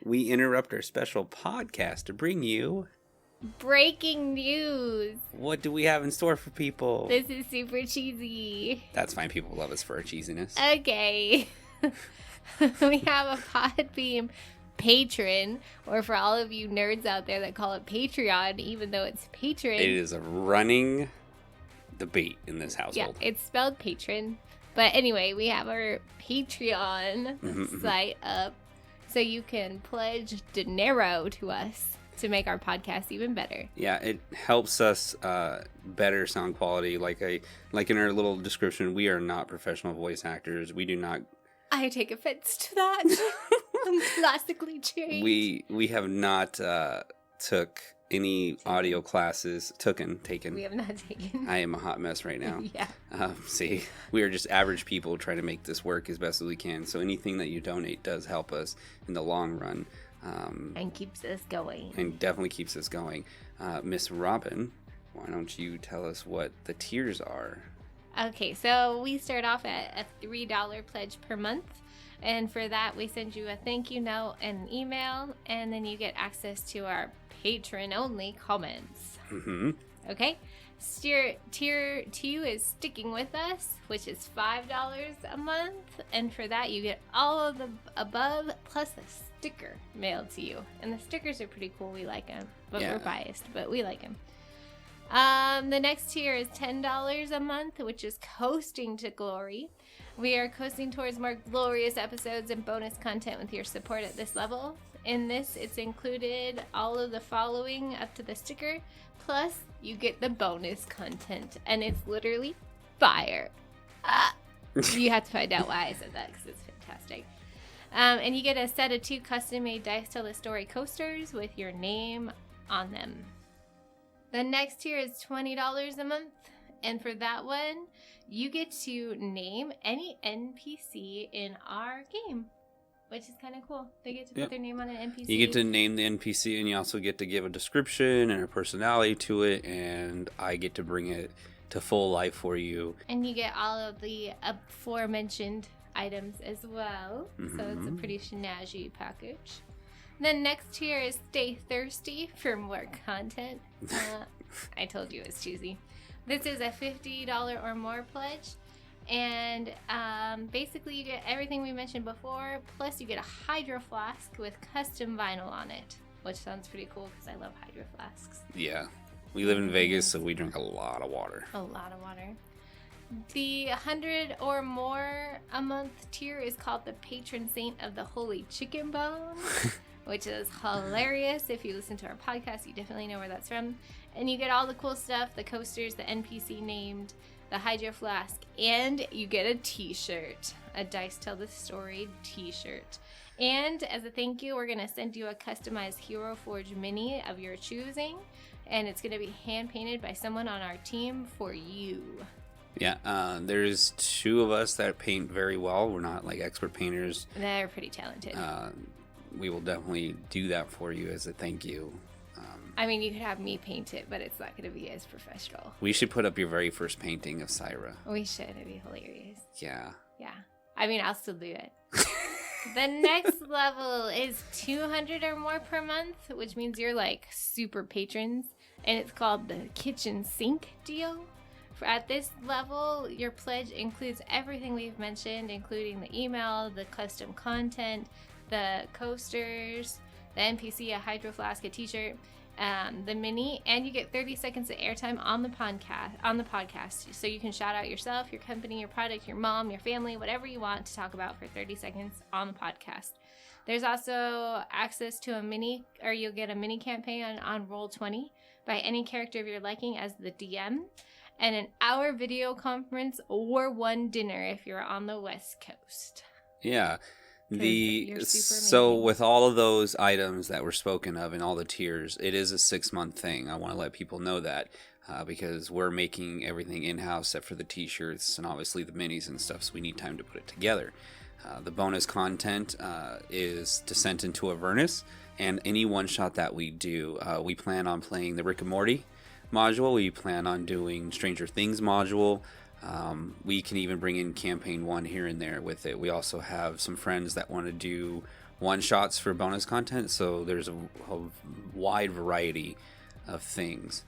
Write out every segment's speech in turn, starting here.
we interrupt our special podcast to bring you breaking news. What do we have in store for people? This is super cheesy. That's fine. People love us for our cheesiness. Okay. We have a Podbeam patron, or for all of you nerds out there that call it Patreon, even though it's patron. It is a running debate in this household. Yeah, it's spelled patron. But anyway, we have our Patreon site up so you can pledge dinero to us to make our podcast even better. Yeah, it helps us better sound quality. Like in our little description, we are not professional voice actors. We do not. I take offense to that. I'm classically trained. We have not took any audio classes. Taken. We have not taken. I am a hot mess right now. Yeah. See, we are just average people trying to make this work as best as we can. So anything that you donate does help us in the long run. And keeps us going. And definitely keeps us going. Miss Robin, why don't you tell us what the tiers are? Okay, so we start off at a $3 pledge per month. And for that, we send you a thank you note and an email. And then you get access to our patron-only comments. Mm-hmm. Okay? Tier 2 is sticking with us, which is $5 a month. And for that, you get all of the above plus a sticker mailed to you. And the stickers are pretty cool. We like them. But we're biased, but we like them. The next tier is $10 a month, which is coasting to glory. We are coasting towards more glorious episodes and bonus content with your support at this level. In this, it's included all of the following up to the sticker, plus you get the bonus content, and it's literally fire. You have to find out why I said that, because it's fantastic. And you get a set of 2 custom-made Dice Tell a Story coasters with your name on them. The next tier is $20 a month, and for that one, you get to name any NPC in our game, which is kind of cool. They get to put their name on an NPC. You get to name the NPC, and you also get to give a description and a personality to it, and I get to bring it to full life for you. And you get all of the aforementioned items as well, so it's a pretty snazzy package. The next tier is Stay Thirsty for more content. I told you it's cheesy. This is a $50 or more pledge. And basically you get everything we mentioned before, plus you get a hydro flask with custom vinyl on it, which sounds pretty cool because I love hydro flasks. Yeah. We live in Vegas, so we drink a lot of water. A lot of water. The 100 or more a month tier is called the Patron Saint of the Holy Chicken Bone. Which is hilarious. If you listen to our podcast, you definitely know where that's from. And you get all the cool stuff, the coasters, the NPC named, the Hydro Flask, and you get a t-shirt, a Dice Tell the Story t-shirt. And as a thank you, we're going to send you a customized Hero Forge mini of your choosing, and it's going to be hand-painted by someone on our team for you. Yeah, there's 2 of us that paint very well. We're not like expert painters. They're pretty talented. We will definitely do that for you as a thank you. I mean, you could have me paint it, but it's not going to be as professional. We should put up your very first painting of Syra. We should. It'd be hilarious. Yeah. Yeah. I mean, I'll still do it. The next level is 200 or more per month, which means you're like super patrons, and it's called the kitchen sink deal. At this level, your pledge includes everything we've mentioned, including the email, the custom content, the coasters, the NPC, a hydro flask, a t-shirt, the mini, and you get 30 seconds of airtime on the podcast. So you can shout out yourself, your company, your product, your mom, your family, whatever you want to talk about for 30 seconds on the podcast. There's also access to you'll get a mini campaign on Roll20 by any character of your liking as the DM, and an hour video conference or one dinner if you're on the West Coast. Yeah. So with all of those items that were spoken of in all the tiers, it is a 6-month thing. I want to let people know that because we're making everything in-house except for the t-shirts and obviously the minis and stuff, so we need time to put it together. The bonus content is Descent into Avernus, and any one-shot that we do, we plan on playing the Rick and Morty module. We plan on doing Stranger Things module. We can even bring in campaign 1 here and there with it. We also have some friends that want to do one-shots for bonus content, so there's a wide variety of things.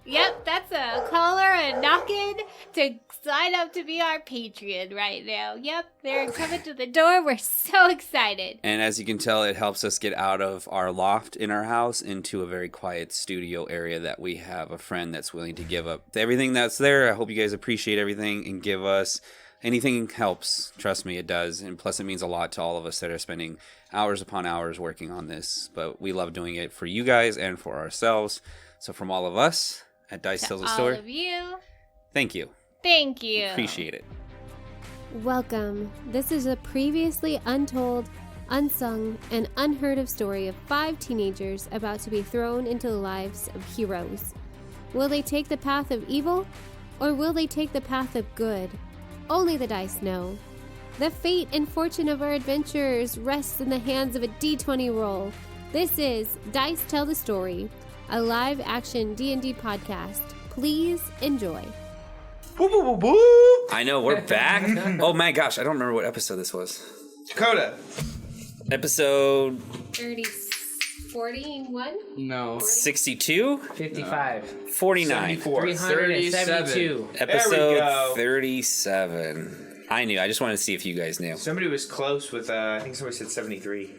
Yep, that's a caller and knocking to sign up to be our Patreon right now. Yep, they're coming to the door. We're so excited. And as you can tell, it helps us get out of our loft in our house into a very quiet studio area that we have a friend that's willing to give up everything that's there. I hope you guys appreciate everything and give us anything helps. Trust me, it does. And plus, it means a lot to all of us that are spending hours upon hours working on this. But we love doing it for you guys and for ourselves. So from all of us at Dice Tells a Story, all of you, thank you. Thank you. Appreciate it. Welcome. This is a previously untold, unsung, and unheard of story of 5 teenagers about to be thrown into the lives of heroes. Will they take the path of evil, or will they take the path of good? Only the dice know. The fate and fortune of our adventurers rests in the hands of a D20 roll. This is Dice Tell the Story, a live-action D&D podcast. Please enjoy. I know, we're back. Oh my gosh, I don't remember what episode this was. Dakota. Episode 41? No. 62? 55. 49. 372. Episode 37. I knew. I just wanted to see if you guys knew. Somebody was close with, I think somebody said 73.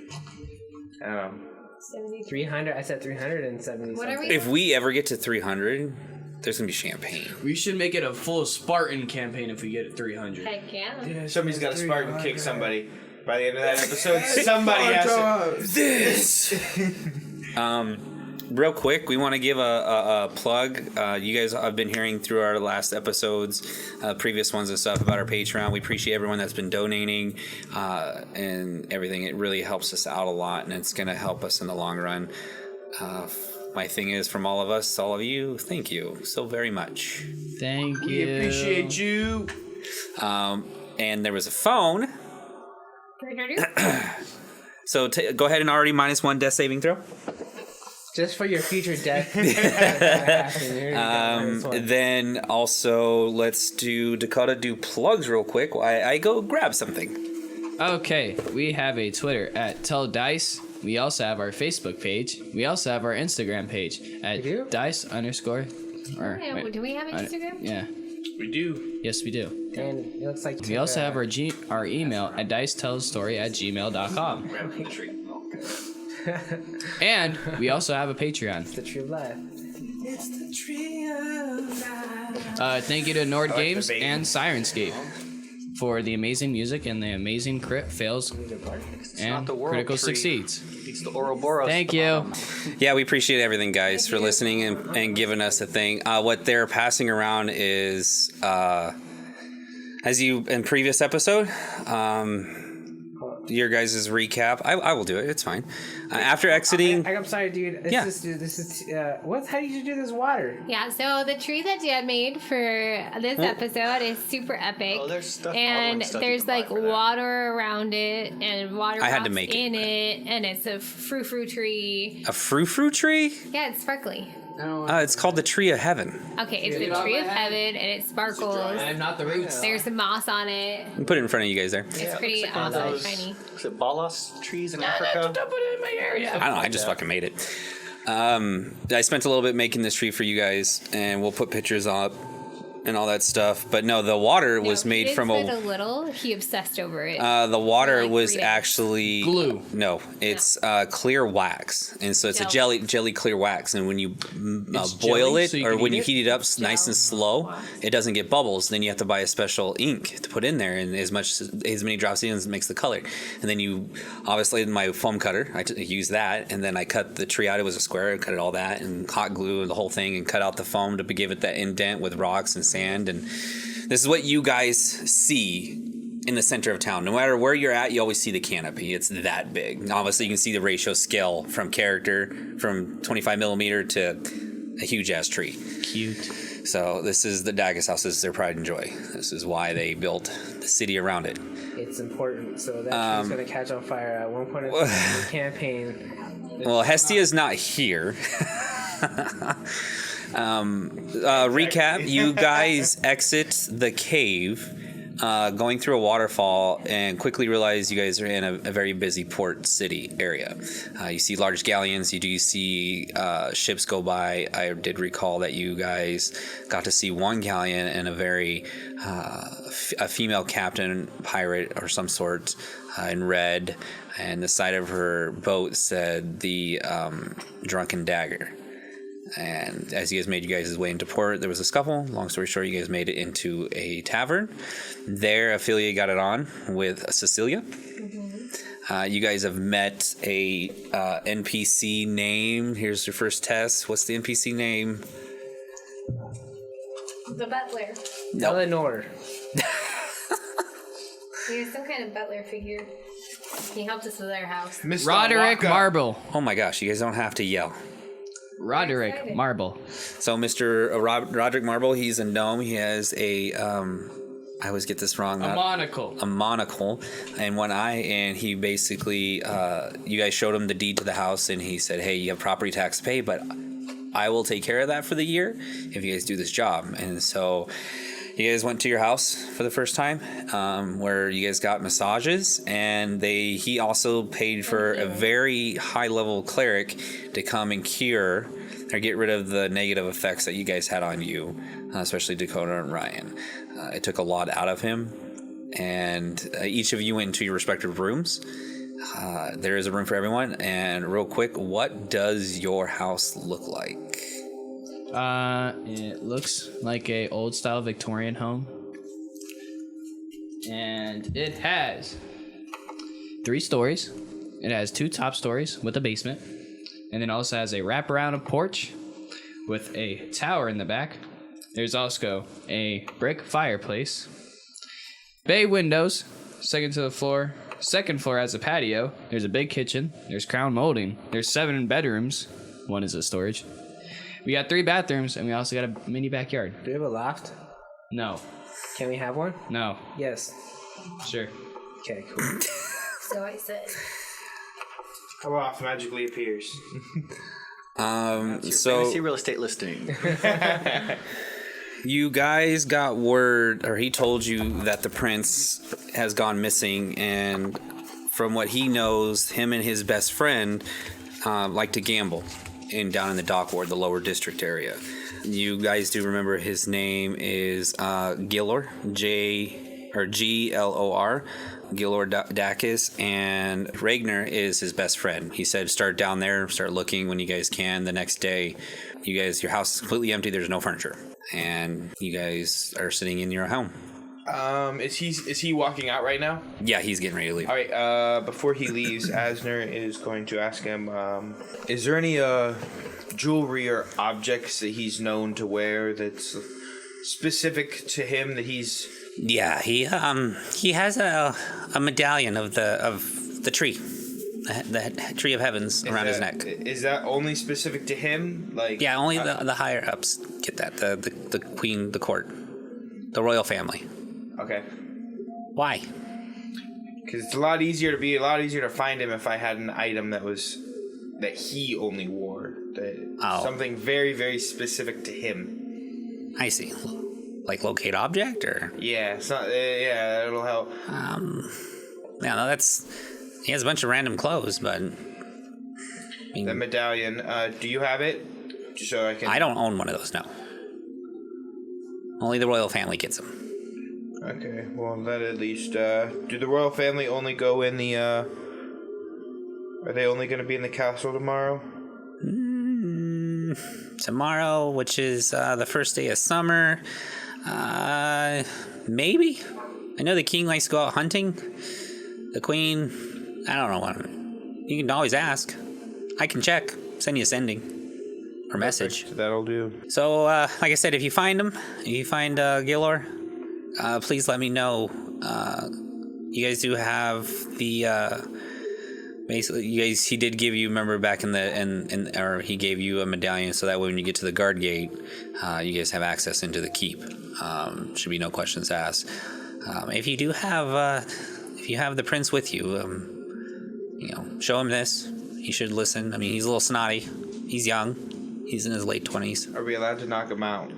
I don't know. 300. I said 370. What are we? If we ever get to 300, there's going to be champagne. We should make it a full Spartan campaign if we get to 300. Heck yeah. Somebody's got to Spartan kick somebody. By the end of that episode, somebody has to. This! Real quick, we want to give a plug. You guys have been hearing through our last episodes, previous ones and stuff about our Patreon. We appreciate everyone that's been donating and everything. It really helps us out a lot, and it's going to help us in the long run. My thing is, from all of us, all of you, thank you so very much. Thank you. We appreciate you. And there was a phone. So go ahead and already -1 death saving throw. Just for your future death. Then also let's do Dakota do plugs real quick while I go grab something. Okay, we have a Twitter at Tell Dice. We also have our Facebook page. We also have our Instagram page at Dice_. Do we have an Instagram? Yeah. We do. Yes, we do. And it looks like We also have our email at dicetellstory@gmail.com. And we also have a Patreon. the true life. Thank you to Nord Games and Sirenscape for the amazing music and the amazing crit fails and critical succeeds. It's the Ouroboros. Thank you. Yeah, we appreciate everything, guys, for listening and giving us a thing. What they're passing around is, as you in previous episode, your guys' recap. I will do it. It's fine. After exiting, I'm sorry, dude. This is how did you do this water? Yeah, so the tree that Dad made for this episode is super epic. Oh, there's stuff. And stuff there's you can buy like for that. water around it and water I had to drops make it. in it, and it's a frou-frou tree. a frou-frou tree. Yeah, it's sparkly. It's called the Tree of Heaven. Okay, it's the tree of heaven, and it sparkles. I'm not the roots. There's some moss on it. I'll put it in front of you guys there. It's pretty awesome and shiny. Is it balas trees in Africa? Put it in my area. I don't know. I just fucking made it. I spent a little bit making this tree for you guys, and we'll put pictures up and all that stuff. But no, the water was made from a little. He obsessed over it. the water like was 3 days. actually Glue. No, it's clear wax, and so it's a jelly clear wax. And when you boil jelly, it, so you or can when eat you it? heat it up nice and slow, it doesn't get bubbles. Then you have to buy a special ink to put in there, and as many drops in as makes the color. And then you obviously my foam cutter, I use that, and then I cut the tree out. It was a square. I cut it all that and hot glue and the whole thing, and cut out the foam to give it that indent with rocks and sand. And this is what you guys see in the center of town. No matter where you're at, you always see the canopy. It's that big. Obviously, you can see the ratio scale from character from 25 millimeter to a huge ass tree. Cute. So this is the Dakhas house. This is their pride and joy. This is why they built the city around it. It's important, so that tree's gonna catch on fire at one point in the campaign. Well, Hestia's not here. Recap, you guys exit the cave going through a waterfall and quickly realize you guys are in a very busy port city area. You see large galleons. You do see ships go by. I did recall that you guys got to see one galleon and a female captain, pirate or some sort, in red, and the side of her boat said the Drunken Dagger. And as you guys made you guys' way into port, there was a scuffle. Long story short, you guys made it into a tavern. There, Ophelia got it on with Cecilia. Mm-hmm. You guys have met a NPC name. Here's your first test. What's the NPC name? The butler. No. Eleanor. He was some kind of butler figure. He helped us with our house. Mr. Roderick Waka. Marble. Oh my gosh, you guys don't have to yell. Roderick Marble. So Mr. Roderick Marble, he's a gnome. He has a, I always get this wrong. A monocle. A monocle and one eye. And he basically, you guys showed him the deed to the house and he said, hey, you have property tax to pay, but I will take care of that for the year if you guys do this job. And so you guys went to your house for the first time, where you guys got massages, and he also paid for a very high-level cleric to come and cure or get rid of the negative effects that you guys had on you, especially Dakota and Ryan. It took a lot out of him, and each of you went into your respective rooms. There is a room for everyone, and real quick, what does your house look like? It looks like a old style Victorian home. And it has 3 stories. It has 2 top stories with a basement. And then also has a wraparound of porch with a tower in the back. There's also a brick fireplace. Bay windows, second to the floor. Second floor has a patio. There's a big kitchen. There's crown molding. There's 7 bedrooms. 1 is a storage. We got 3 bathrooms, and we also got a mini backyard. Do we have a loft? No. Can we have one? No. Yes. Sure. Okay, cool. So I said. A loft magically appears. Fantasy real estate listing. You guys got word, or he told you that the prince has gone missing, and from what he knows, him and his best friend like to gamble down in the dock ward, the lower district area. You guys do remember his name is Gilor, Glor, Gilor Dakhas, and Ragnar is his best friend. He said start down there, start looking when you guys can. The next day, your house is completely empty, there's no furniture, and you guys are sitting in your home. Is he walking out right now? Yeah, he's getting ready to leave. All right. Before he leaves, Asner is going to ask him, is there any jewelry or objects that he's known to wear that's specific to him that he's? Yeah, he has a medallion of the tree, the tree of heavens around his neck. Is that only specific to him? Like yeah, only the higher ups get that. The queen, the court, the royal family. Okay. Why? Because it's a lot easier to find him if I had an item that he only wore. Something very, very specific to him. I see. Like locate object, or? Yeah, it's not. Yeah, it'll help. Yeah, no, he has a bunch of random clothes, but. The medallion. Do you have it? Just so I can. I don't own one of those. No. Only the royal family gets them. Okay, well, that at least, do the royal family only go in the, are they only going to be in the castle tomorrow? Tomorrow, which is, the first day of summer, maybe? I know the king likes to go out hunting. The queen, I don't know. You can always ask. I can check, send you a sending. Or message. Perfect. That'll do. So, like I said, if you find Gilor, please let me know. You guys do have the basically, he did give you, remember back or he gave you a medallion, so that way when you get to the guard gate, you guys have access into the keep. Should be no questions asked. If you have the prince with you, show him this. He should listen. I mean, he's a little snotty. He's young. He's in his late 20s. Are we allowed to knock him out?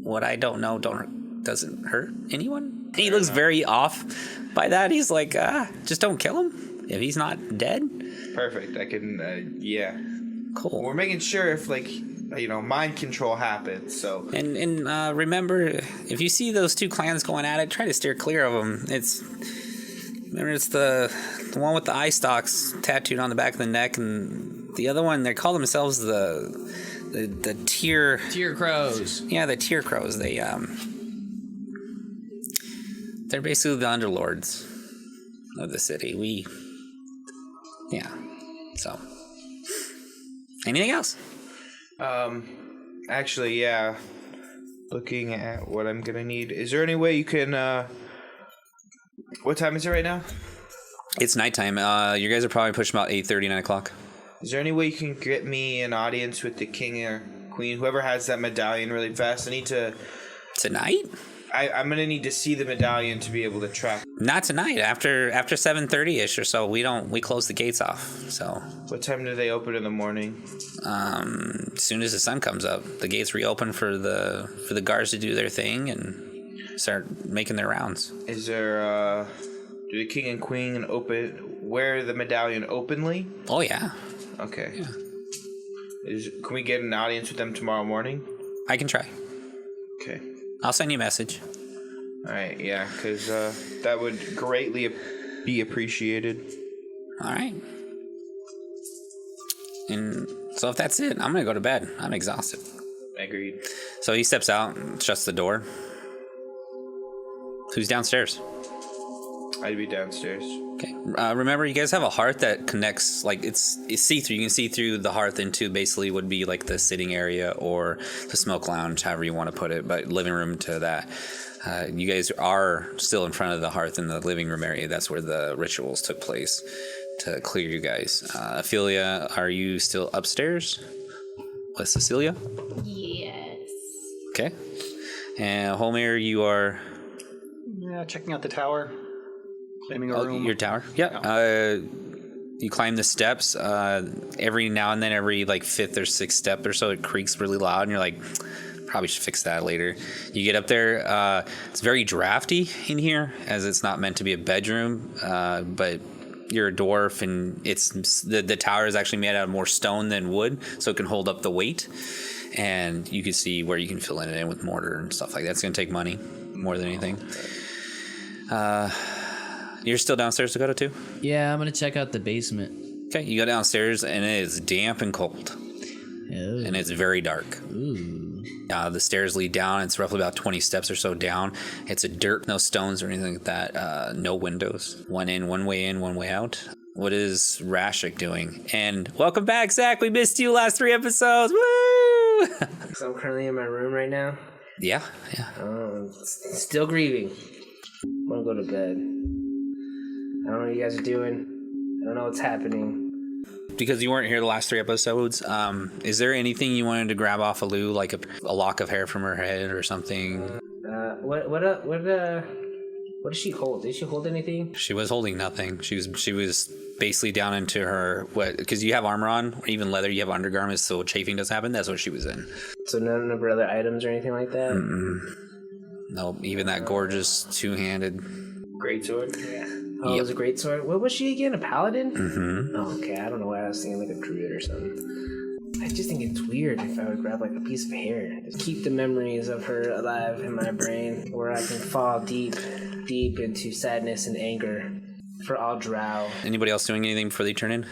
What I don't know, don't doesn't hurt anyone. He looks very off by that. He's like, just don't kill him if he's not dead. Perfect. I can, yeah. Cool. We're making sure if, like, mind control happens, so. And remember, if you see those two clans going at it, try to steer clear of them. Remember, it's the one with the eye stalks tattooed on the back of the neck, and the other one, they call themselves the Tear Crows. Yeah, the Tear Crows. They're basically the underlords of the city. So, anything else? Actually, yeah. Looking at what I'm gonna need. Is there any way you can, what time is it right now? It's nighttime. You guys are probably pushing about 8:30, 9 o'clock. Is there any way you can get me an audience with the king or queen, whoever has that medallion, really fast? I need to... Tonight? I'm gonna need to see the medallion to be able to track. Not tonight. After 7:30ish or so, we close the gates off. So. What time do they open in the morning? As soon as the sun comes up, the gates reopen for the guards to do their thing and start making their rounds. Is there do the king and queen wear the medallion openly? Oh yeah. Okay. Yeah. Can we get an audience with them tomorrow morning? I can try. Okay. I'll send you a message. All right, yeah, because that would greatly be appreciated. All right. And so if that's it, I'm going to go to bed. I'm exhausted. Agreed. So he steps out and shuts the door. Who's downstairs? I'd be downstairs. Okay. Remember, you guys have a hearth that connects, like, it's see-through. You can see through the hearth into basically would be like the sitting area or the smoke lounge, however you want to put it, but living room to that. You guys are still in front of the hearth in the living room area. That's where the rituals took place to clear you guys. Ophelia, are you still upstairs with Cecilia? Yes. Okay. And Holmir, you are... Yeah, checking out the tower. Claiming a room. Your tower? Yeah. You climb the steps. Every now and then, every like 5th or 6th step or so, it creaks really loud, and you're like, probably should fix that later. You get up there. It's very drafty in here, as it's not meant to be a bedroom. But you're a dwarf, and it's the tower is actually made out of more stone than wood, so it can hold up the weight. And you can see where you can fill it in with mortar and stuff like that. It's going to take money more than anything. You're still downstairs to go to too? Yeah, I'm gonna check out the basement. Okay, you go downstairs and it is damp and cold. Oh. And it's very dark. Ooh. The stairs lead down. It's roughly about 20 steps or so down. It's a dirt, no stones or anything like that. No windows. One way in, one way out. What is Rashik doing? And welcome back, Zach. We missed you last 3 episodes. Woo! So I'm currently in my room right now. Yeah. Still grieving. I'm gonna go to bed. I don't know what you guys are doing. I don't know what's happening. Because you weren't here the last 3 episodes, is there anything you wanted to grab off of Lou, like a lock of hair from her head or something? What does she hold? Did she hold anything? She was holding nothing. She was basically down into her, because you have armor on, or even leather, you have undergarments, so chafing does happen. That's what she was in. So none of her other items or anything like that? Nope, even that gorgeous 2-handed Greatsword? Yeah. Oh, it was a great sword. What was she again? A paladin? Mm-hmm. Oh, okay. I don't know why I was thinking like a druid or something. I just think it's weird if I would grab like a piece of hair. Just keep the memories of her alive in my brain, where I can fall deep into sadness and anger for all drow. Anybody else doing anything before they turn in?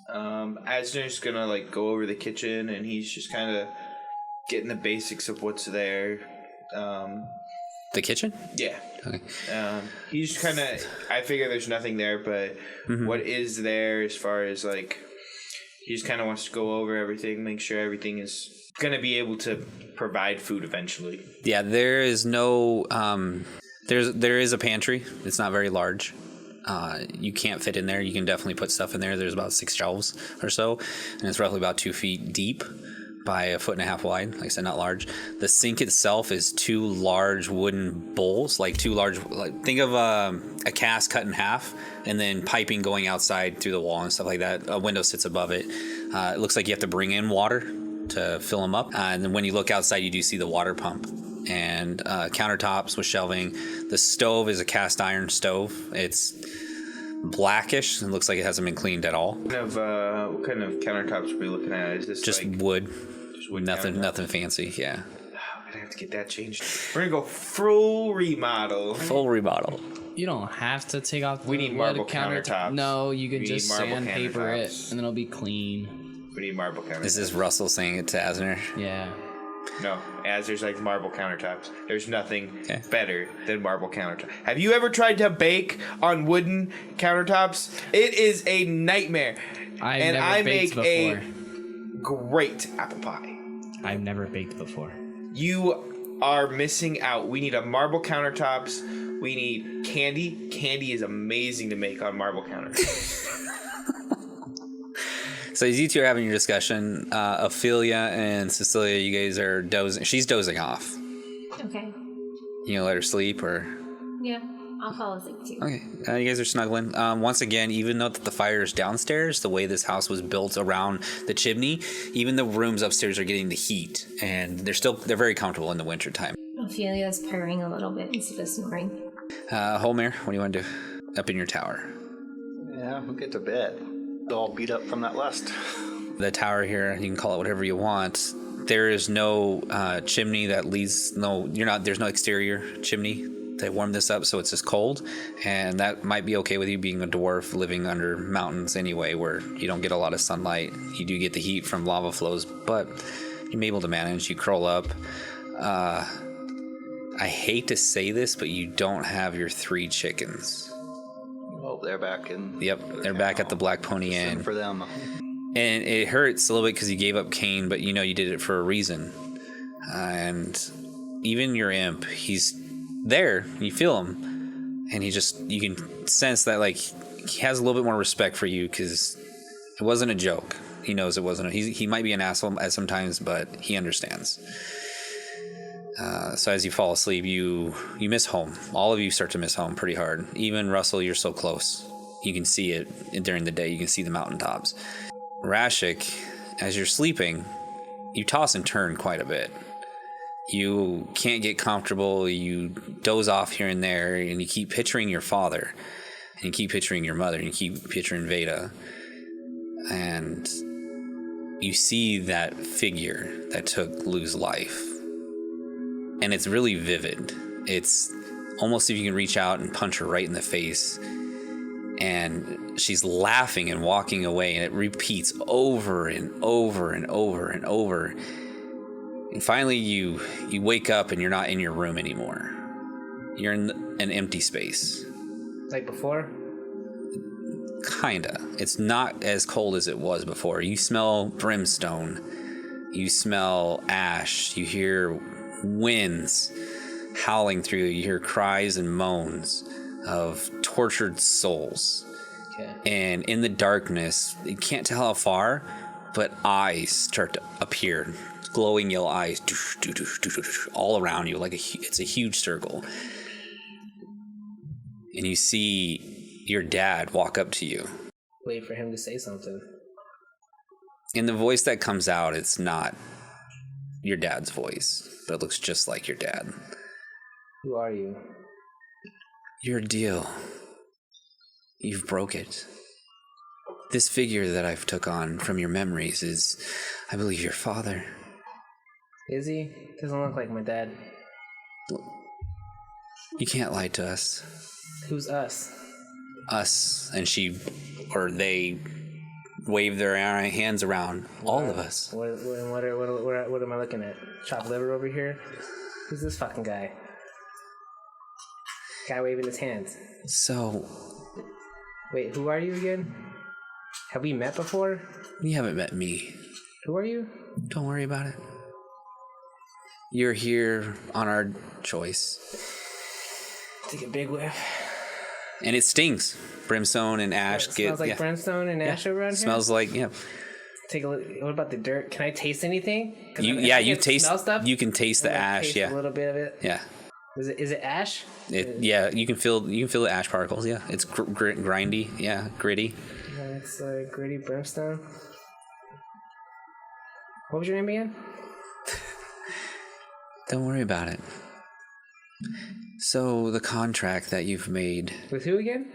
Asner's gonna like go over the kitchen, and he's just kind of getting the basics of what's there. The kitchen? Yeah. Okay. He's kind of... I figure there's nothing there, but what is there as far as, like... He just kind of wants to go over everything, make sure everything is going to be able to provide food eventually. Yeah, there is no... there is a pantry. It's not very large. You can't fit in there. You can definitely put stuff in there. There's about 6 shelves or so, and it's roughly about 2 feet deep by 1.5 feet wide. Like I said, not large. The sink itself is 2 large wooden bowls, like 2 large, like think of a cask cut in half, and then piping going outside through the wall and stuff like that. A window sits above it. It looks like you have to bring in water to fill them up. And then when you look outside, you do see the water pump and countertops with shelving. The stove is a cast iron stove. It's blackish and looks like it hasn't been cleaned at all. What kind of countertops are we looking at? Is this Just like wood. just wood Nothing fancy. Yeah. I'm gonna have to get that changed. We're gonna go full remodel. Full remodel. You don't have to take off the We need wood marble countertops. No, you can We just need marble sandpaper it countertops. and then it'll be clean. We need marble countertops. Is this Russell saying it to Asner? Yeah. No, as there's like marble countertops. There's nothing Okay. better than marble countertops. Have you ever tried to bake on wooden countertops? It is a nightmare. I've and never I baked make before. a great apple pie. I've never baked before. You are missing out. We need a marble countertops. We need candy. Candy is amazing to make on marble countertops. So as you two are having your discussion, Ophelia and Cecilia, you guys are dozing. She's dozing off. Okay. You gonna let her sleep or? Yeah, I'll fall asleep too. Okay, you guys are snuggling. Once again, even though the fire is downstairs, the way this house was built around the chimney, even the rooms upstairs are getting the heat, and they're very comfortable in the wintertime. Ophelia's purring a little bit instead of snoring. Holmir, what do you want to do up in your tower? Yeah, we'll get to bed. All beat up from that lust. The tower here, you can call it whatever you want. There is no chimney that leads. There's no exterior chimney to warm this up, so it's just cold, and that might be okay with you being a dwarf living under mountains anyway, where you don't get a lot of sunlight. You do get the heat from lava flows, but you're able to manage. You curl up. I hate to say this, but you don't have your 3 chickens. Well, they're back in. Yep, they're back at the Black Pony Inn. Soon for them. And it hurts a little bit because you gave up Cain, but you know you did it for a reason. And even your imp, he's there. You feel him, and you can sense that like he has a little bit more respect for you because it wasn't a joke. He knows it wasn't. He might be an asshole at sometimes, but he understands. So as you fall asleep, you miss home. All of you start to miss home pretty hard. Even Russell, you're so close. You can see it during the day. You can see the mountaintops. Rashik, as you're sleeping, you toss and turn quite a bit. You can't get comfortable. You doze off here and there, and you keep picturing your father, and you keep picturing your mother, and you keep picturing Veda. And you see that figure that took Lou's life. And it's really vivid. It's almost if you can reach out and punch her right in the face. And she's laughing and walking away, and it repeats over and over and over and over. And finally you wake up and you're not in your room anymore. You're in an empty space. Like before? Kinda. It's not as cold as it was before. You smell brimstone. You smell ash. You hear winds howling through. You hear cries and moans of tortured souls. Okay. And in the darkness, you can't tell how far, but eyes start to appear. Glowing yellow eyes all around you, like it's a huge circle. And you see your dad walk up to you. Wait for him to say something. And the voice that comes out, it's not your dad's voice, but it looks just like your dad. Who are you? Your deal. You've broke it. This figure that I've took on from your memories is, I believe, your father. Is he? Doesn't look like my dad. You can't lie to us. Who's us? Us, and they wave their hands around. All of us. What am I looking at? Chopped liver over here? Who's this fucking guy? Guy waving his hands. So, Wait, who are you again? Have we met before? you haven't met me. Who are you? Don't worry about it. You're here on our choice. Take a big whiff. And it stings. Brimstone and ash It smells like brimstone and ash around here? Smells like, yeah. Take a look. What about the dirt? Can I taste anything? You taste. Smell stuff? You can taste the ash. Taste Yeah. a little bit of it. Yeah. Is it ash? Yeah. You can feel the ash particles. Yeah. It's grindy. Yeah. Gritty. It's gritty brimstone. What was your name again? Don't worry about it. So, the contract that you've made With who again?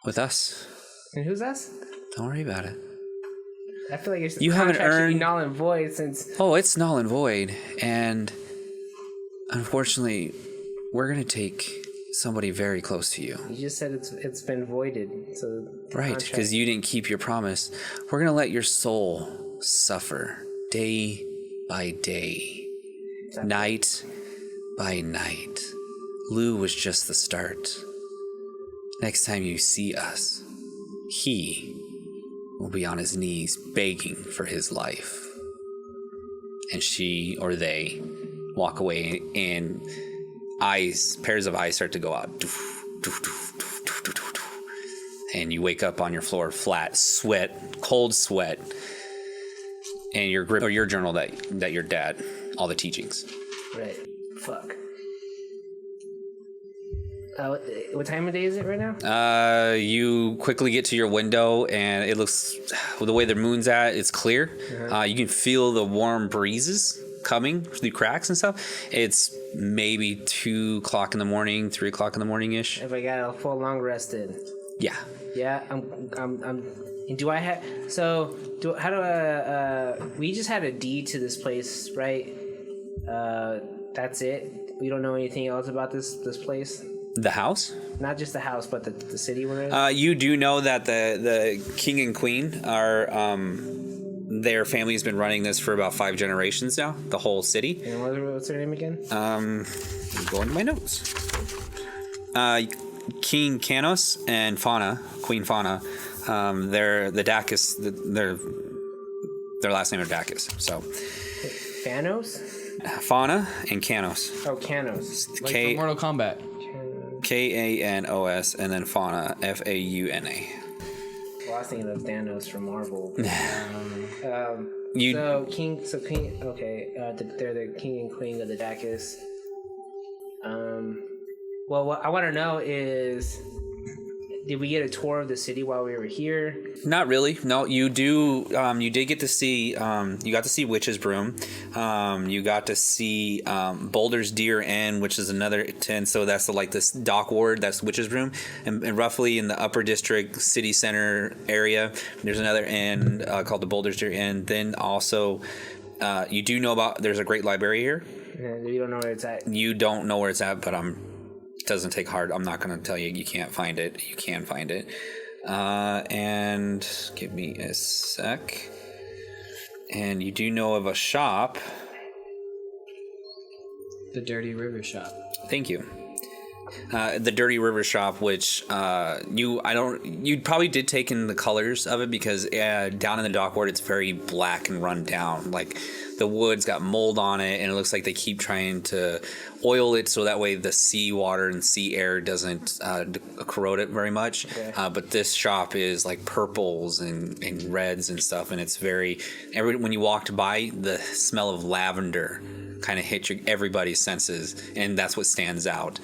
with us, And who's us? don't worry about it. I feel like You haven't contract should be earned- null and void since. Oh, it's null and void. And unfortunately, we're going to take somebody very close to you. You just said it's been voided. So the Right, contract- because you didn't keep your promise. We're going to let your soul suffer day by day, night by night. Lou was just the start. Next time you see us, he will be on his knees begging for his life. And she or they walk away and pairs of eyes start to go out. And you wake up on your floor flat, cold sweat. And your journal that your dad, all the teachings. Right. Fuck. What time of day is it right now? You quickly get to your window, and it looks, the way the moon's at, it's clear. You can feel the warm breezes coming through cracks and stuff. It's maybe 2 o'clock in the morning, 3 o'clock in the morning ish. If I got a full long rest in. Yeah. Yeah, I'm. Do I have? So how do I? We just had a deed to this place, right? That's it. We don't know anything else about this place. The house? Not just the house, but the city we're in. You do know that the king and queen are, their family's been running this for about 5 generations now, the whole city. And what's her name again? I'm going to my notes. King Canos and Queen Fauna, they're the Dakhas, their last name are Dakhas. So Thanos? Fauna and Canos. Oh, Canos. Like from Mortal Kombat. Kanos, and then Fauna, Fauna. Well, I was thinking of Thanos from Marvel. You So king. Okay, they're the king and queen of the Dakhas. Well, what I want to know is, did we get a tour of the city while we were here? Not really. No, you do. You did get to see. You got to see Witch's Broom. You got to see Boulder's Deer Inn, which is another 10. So that's this dock ward. That's Witch's Broom, and roughly in the Upper District City Center area, there's another inn called the Boulder's Deer Inn. Then also, you do know about. There's a great library here. You don't know where it's at. You don't know where it's at, but it doesn't take hard. I'm not going to tell you you can't find it. You can find it. And give me a sec. And you do know of a shop. The Dirty River Shop. Thank you. The Dirty River Shop, which you probably did take in the colors of it because down in the dockward it's very black and run down. Like the wood's got mold on it, and it looks like they keep trying to oil it so that way the sea water and sea air doesn't corrode it very much. Okay. But this shop is like purples and reds and stuff, and it's when you walked by, the smell of lavender kind of hit everybody's senses, and that's what stands out.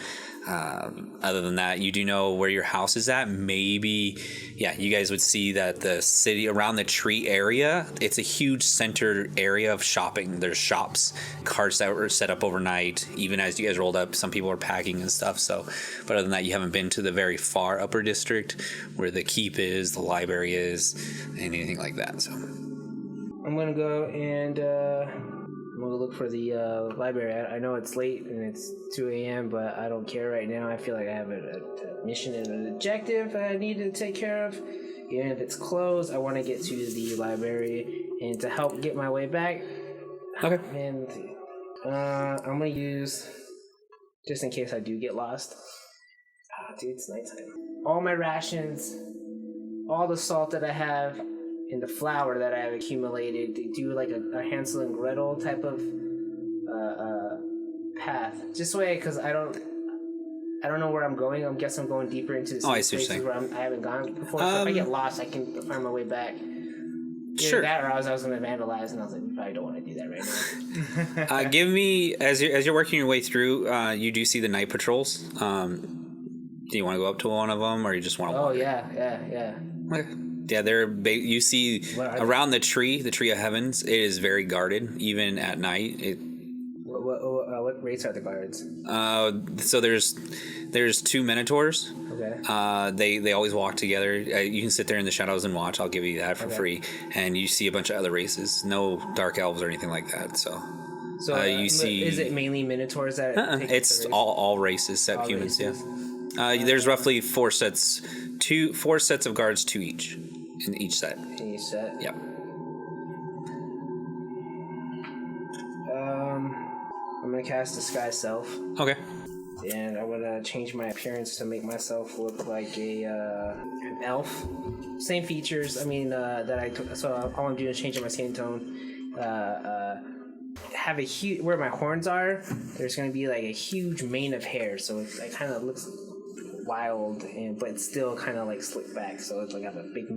Other than that, you do know where your house is at. Maybe, you guys would see that the city around the tree area, it's a huge center area of shopping. There's shops, carts that were set up overnight. Even as you guys rolled up, some people are packing and stuff. So, but other than that, you haven't been to the very far upper district where the keep is, the library is, anything like that. So, I'm gonna go and I'm gonna look for the library. I know it's late and it's 2 a.m., but I don't care right now. I feel like I have a mission and an objective that I need to take care of. Even if it's closed, I want to get to the library and to help get my way back. Okay. And I'm gonna use, just in case I do get lost. Dude, it's nighttime. All my rations, all the salt that I have, and the flour that I have accumulated, to do like a Hansel and Gretel type of path. Just way, because I don't know where I'm going. I guess I'm going deeper into the places where I haven't gone before. So if I get lost, I can find my way back. Sure. That, or I was going to vandalize, and I was like, we probably don't want to do that right now. Give me, as you're working your way through, you do see the night patrols. Do you want to go up to one of them, or you just want to wander? Yeah. Okay. Yeah, you see around the tree of heavens, it is very guarded, even at night. What race are the guards? So there's 2 minotaurs. Okay. They always walk together. You can sit there in the shadows and watch. I'll give you that for free. And you see a bunch of other races. No dark elves or anything like that. So you see. Is it mainly minotaurs that? It's all races except All humans. races? Yeah. There's roughly 4 sets of guards, 2 each in each set. In each set. Yep. I'm gonna cast Disguise Self, Okay. and I want to change my appearance to make myself look like an elf. Same features. I mean, so all I'm doing is changing my skin tone. Have a huge where my horns are. There's gonna be like a huge mane of hair, so it kind of looks wild, but it's still kind of like slicked back. So it's like I have a big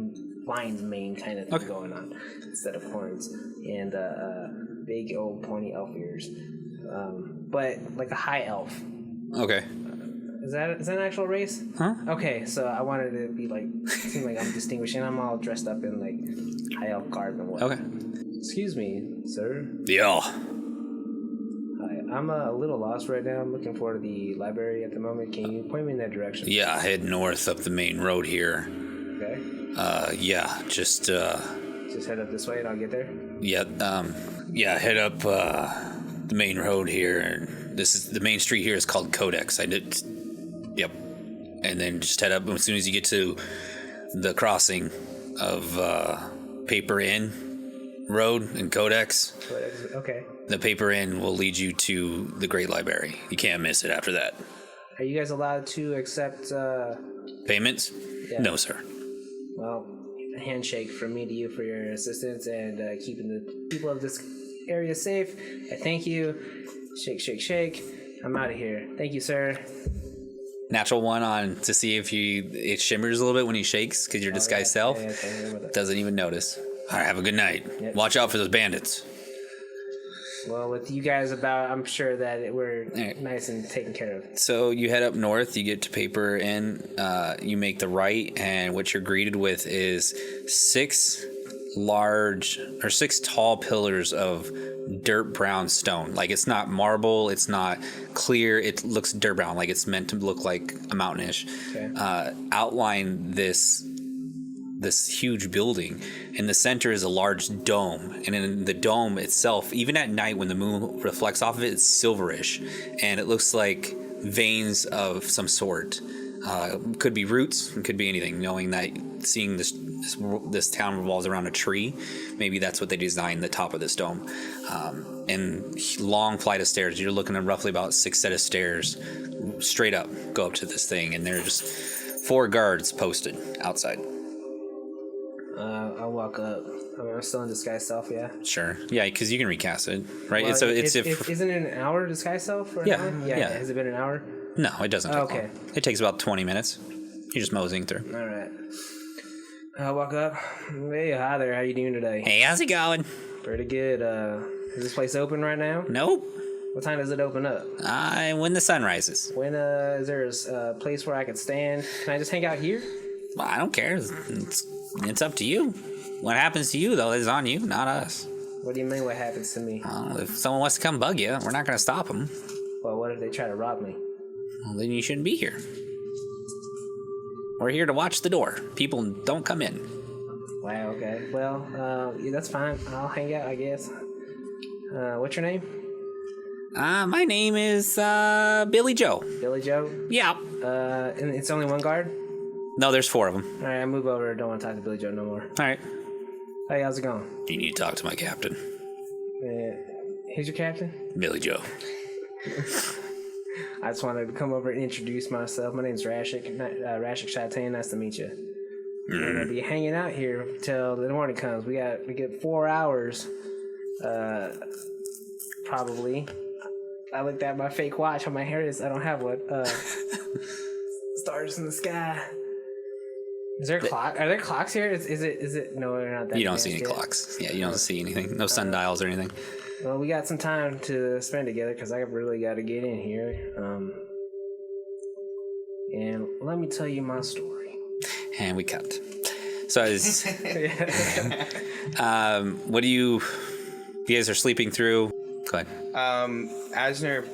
lion's mane kind of thing going on instead of horns, and big old pointy elf ears. But like a high elf. Okay. Is that an actual race? Huh? Okay, so I wanted to be like seem like I'm distinguished, and I'm all dressed up in like high elf garb and whatnot. Okay. Excuse me, sir. Yeah. Hi, I'm a little lost right now. I'm looking for the library at the moment. Can you point me in that direction? Yeah, head north up the main road here. Okay. Yeah, just head up this way and I'll get there. yeah, head up the main road here. And this is the main street here is called Codex. Yep. And then just head up as soon as you get to the crossing of Paper Inn Road and Codex. Okay. The Paper Inn will lead you to the Great Library. You can't miss it after that. Are you guys allowed to accept Payments? Yeah. No, sir. Well, a handshake from me to you for your assistance and keeping the people of this area safe. I thank you. Shake, shake, shake. I'm out of here. Thank you, sir. Natural 1 on to see if it shimmers a little bit when he shakes because your disguised self. Yeah, okay. Doesn't even notice. All right, have a good night. Yep. Watch out for those bandits. Well, with you guys about, I'm sure that we're right. nice and taken care of. So you head up north, you get to Paper Inn, you make the right, and what you're greeted with is 6 tall pillars of dirt brown stone. Like it's not marble, it's not clear, it looks dirt brown, like it's meant to look like a mountainish. Okay. Outline this huge building. In the center is a large dome, and in the dome itself, even at night when the moon reflects off of it, it's silverish, and it looks like veins of some sort. Could be roots, it could be anything. Knowing that, seeing this town revolves around a tree, maybe that's what they designed the top of this dome. And long flight of stairs. You're looking at roughly about 6 set of stairs, straight up, go up to this thing, and there's 4 guards posted outside. I'll walk up. I'm still in disguise self, yeah. Sure. Yeah, because you can recast it, right? Well, isn't it an hour disguise self? Or Yeah, an hour? yeah. Has it been an hour? No, it doesn't. Take Okay. long. It takes about 20 minutes. You're just moseying through. All right. I'll walk up. Hey, hi there. How you doing today? Hey, how's it going? Pretty good. Is this place open right now? Nope. What time does it open up? When the sun rises. When is there a place where I could stand? Can I just hang out here? Well, I don't care. It's up to you. What happens to you, though, is on you, not us. What do you mean? What happens to me? Well, if someone wants to come bug you, we're not going to stop them. Well, what if they try to rob me? Well, then you shouldn't be here. We're here to watch the door. People don't come in. Wow. Okay. Well, yeah, that's fine. I'll hang out, I guess. What's your name? My name is Billy Joe. Billy Joe. Yeah. And it's only one guard. No, there's 4 of them. All right, I move over. Don't want to talk to Billy Joe no more. All right. Hey, how's it going? You need to talk to my captain, Who's your captain? Billy Joe. I just wanted to come over and introduce myself. My name's Rashik. Rashik Chatain. Nice to meet you. We're gonna be hanging out here till the morning comes. We get 4 hours, probably. I looked at my fake watch on my hair. I don't have one. Stars in the sky. Is there a clock? Are there clocks here? Is it? No, they're not that. You don't see any advanced yet. clocks. Yeah, you don't see anything. No sundials or anything. Well, we got some time to spend together because I really got to get in here. And let me tell you my story. And we cut. So, what do you guys are sleeping through? Go ahead. Asner,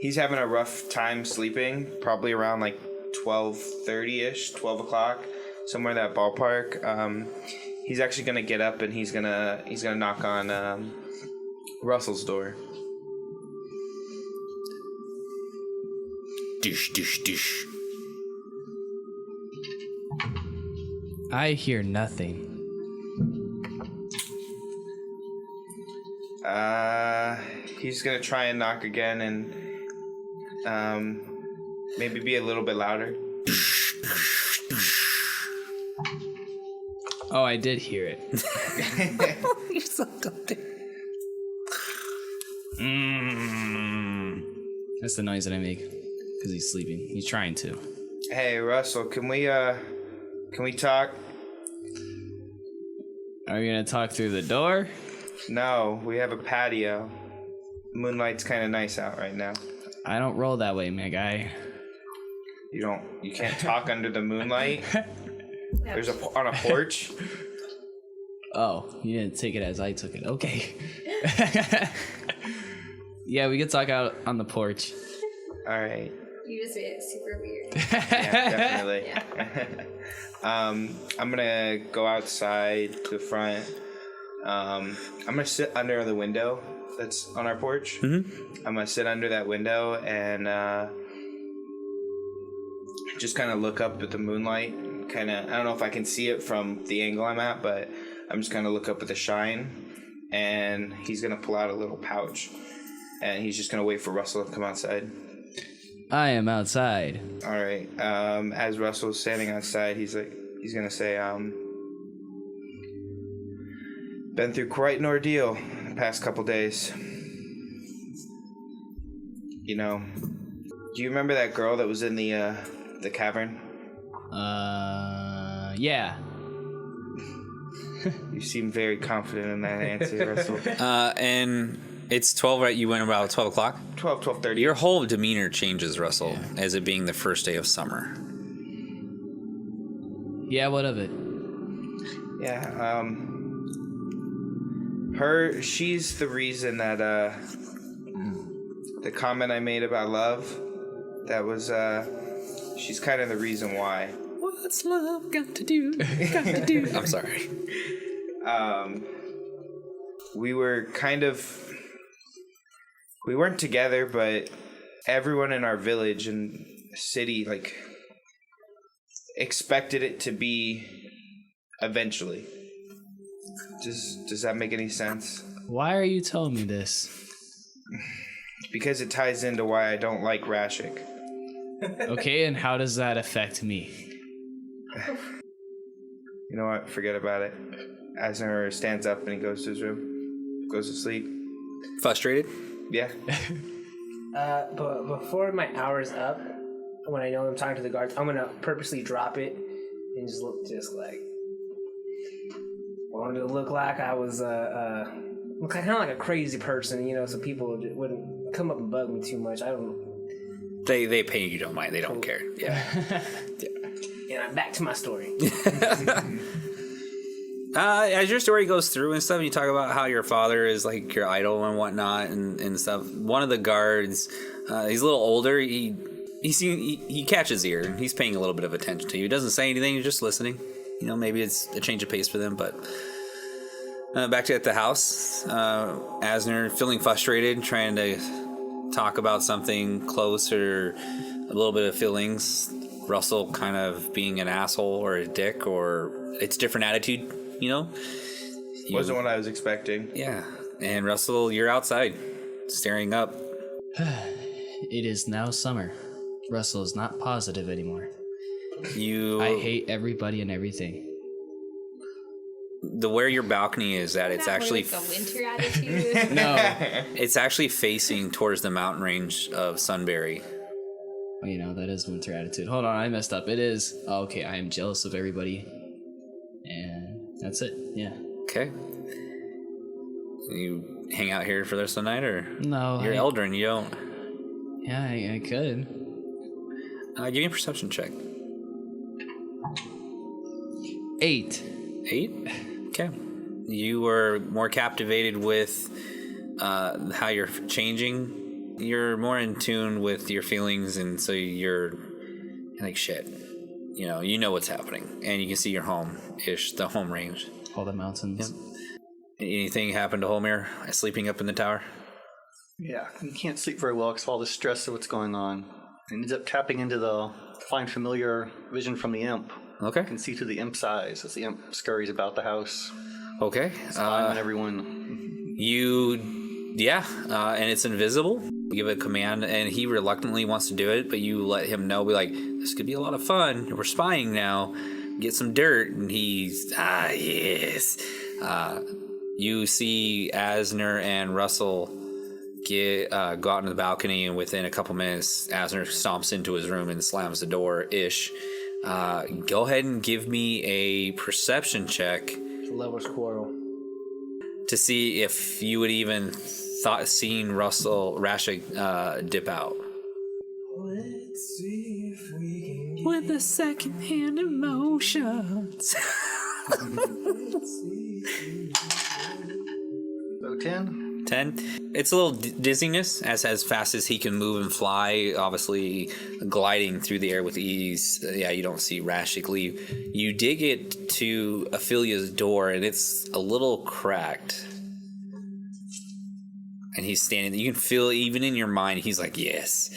he's having a rough time sleeping, probably around like 12:30-ish, 12 o'clock, somewhere in that ballpark. He's actually gonna get up and he's gonna knock on Russell's door. Dish, dish, dish. I hear nothing. He's gonna try and knock again and maybe be a little bit louder. Oh, I did hear it. You're so dumb. That's the noise that I make because he's sleeping. He's trying to. Hey Russell, can we talk? Are we gonna talk through the door? No, we have a patio. Moonlight's kind of nice out right now. I don't roll that way, my guy. You can't talk under the moonlight. There's on a porch. Oh, you didn't take it as I took it. Okay. Yeah, we could talk out on the porch. All right. You just made it super weird. Yeah, definitely. I'm gonna go outside to the front. I'm gonna sit under the window that's on our porch. Mm-hmm. I'm gonna sit under that window and just kind of look up at the moonlight. I don't know if I can see it from the angle I'm at, but I'm just gonna look up at the shine. And he's gonna pull out a little pouch, and he's just gonna wait for Russell to come outside. I am outside. All right. As Russell's standing outside, he's gonna say, been through quite an ordeal the past couple days. You know, do you remember that girl that was in the cavern? Yeah. You seem very confident in that answer, Russell. And it's 12, right? You went about 12 o'clock? 12:30. Your whole demeanor changes, Russell, as it being the first day of summer. Yeah, what of it? Yeah, she's the reason that, the comment I made about love, that was, she's kind of the reason why. What's love got to do? Got to do. I'm sorry. We weren't together, but everyone in our village and city, like, expected it to be eventually. Does that make any sense? Why are you telling me this? Because it ties into why I don't like Rashik. Okay, and how does that affect me? You know what? Forget about it. Asner stands up and he goes to his room. Goes to sleep. Frustrated? Yeah. But before my hour's up, when I know I'm talking to the guards, I'm gonna purposely drop it and just look like wanted to look like I was kind of like a crazy person, you know, so people wouldn't come up and bug me too much. I don't. They pay you don't mind. They don't care. Yeah. Yeah. And back to my story. As your story goes through and stuff, you talk about how your father is like your idol and whatnot and stuff. One of the guards, he's a little older. He catches ear and he's paying a little bit of attention to you. He doesn't say anything. He's just listening. You know, maybe it's a change of pace for them. But back at the house, Asner feeling frustrated, trying to talk about something close or a little bit of feelings. Russell kind of being an asshole or a dick, or it's different attitude. You know, Wasn't what I was expecting. Yeah. And Russell, you're outside, staring up. It is now summer. Russell is not positive anymore. I hate everybody and everything. Where your balcony is at, it's actually like a winter attitude. No, it's actually facing towards the mountain range of Sunbury. you know, that is winter attitude. Hold on, I messed up. It is. Oh, okay, I am jealous of everybody. And that's it. Yeah. Okay. You hang out here for the rest of the night, or No. you're Eldrin? You don't. Yeah, I could. Give me a perception check. 8. 8? Okay. You were more captivated with how you're changing. You're more in tune with your feelings, and so you're like, shit. You know what's happening, and you can see your home-ish, the home range. All the mountains. Yep. Anything happened to Holmir sleeping up in the tower? Yeah, he can't sleep very well because of all the stress of what's going on. He ends up tapping into the fine familiar vision from the imp. Okay. You can see through the imp's eyes as the imp scurries about the house. Okay. Spying on everyone. And it's invisible. You give a command, and he reluctantly wants to do it, but you let him know, be like, this could be a lot of fun. We're spying now. Get some dirt. And he's, yes. You see Asner and Russell go out on the balcony, and within a couple minutes, Asner stomps into his room and slams the door-ish. Go ahead and give me a perception check. It's a lover's quarrel. To see if you would even seen Rashik dip out. Let's see if we can With the second-hand emotions. So 10? 10. It's a little dizziness as fast as he can move and fly, obviously gliding through the air with ease. You don't see Rashik leave. You dig it to Ophelia's door, and it's a little cracked. And he's standing there. You can feel, even in your mind, he's like, yes,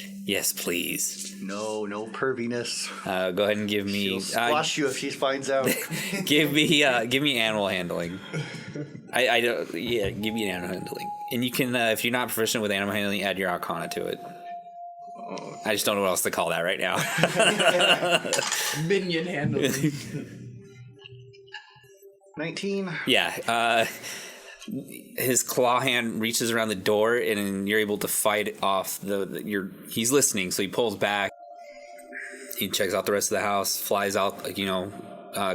please. No perviness. Go ahead and give me... She'll squash you if she finds out. give me animal handling. I don't... Yeah, give me animal handling. And you can, if you're not proficient with animal handling, add your arcana to it. I just don't know what else to call that right now. Minion handling. 19? Yeah. His claw hand reaches around the door, and you're able to fight off he's listening, so he pulls back. He checks out the rest of the house, flies out,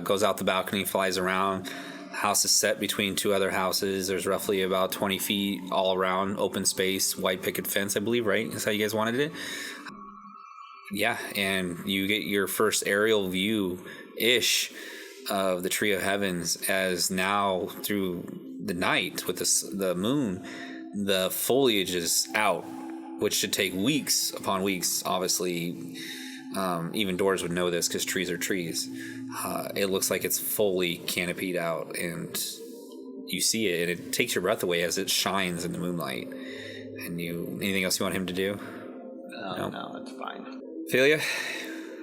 goes out the balcony, flies around. The house is set between two other houses. There's roughly about 20 feet all around, open space, white picket fence, I believe, right? That's how you guys wanted it? Yeah, and you get your first aerial view-ish of the Tree of Heavens, as now through the night with the moon, the foliage is out, which should take weeks upon weeks. Obviously, even doors would know this because trees are trees. It looks like it's fully canopied out, and you see it, and it takes your breath away as it shines in the moonlight. And anything else you want him to do? No, that's fine. Ophelia,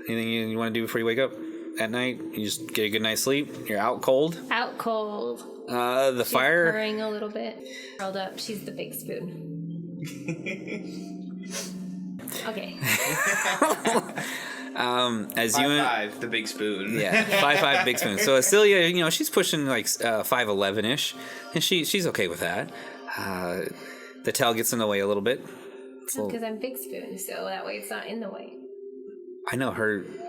anything you want to do before you wake up at night? You just get a good night's sleep? You're out cold? Out cold. The She's fire... purring a little bit. Curled up. She's the big spoon. Okay. As you... 5'5", the big spoon. Yeah, 5'5", big spoon. So Celia, she's pushing like 5'11"-ish, and she's okay with that. The tail gets in the way a little bit. Because I'm big spoon, so that way it's not in the way. I know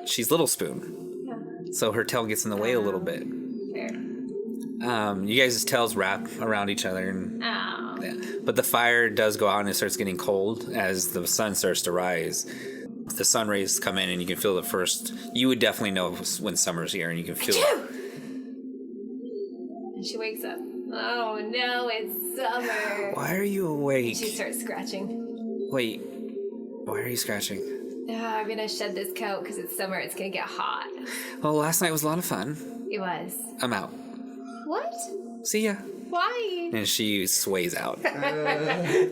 she's little spoon, so her tail gets in the way a little bit. Fair. You guys' tails wrap around each other, and Oh. but the fire does go out, and it starts getting cold as the sun starts to rise. The sun rays come in, and you can feel the first. You would definitely know when summer's here, and you can feel it. And she wakes up. Oh no, it's summer. Why are you awake? She starts scratching. Wait, why are you scratching? I'm gonna shed this coat because it's summer. It's gonna get hot. Well, last night was a lot of fun. It was. I'm out. What? See ya. Why? And she sways out. Okay.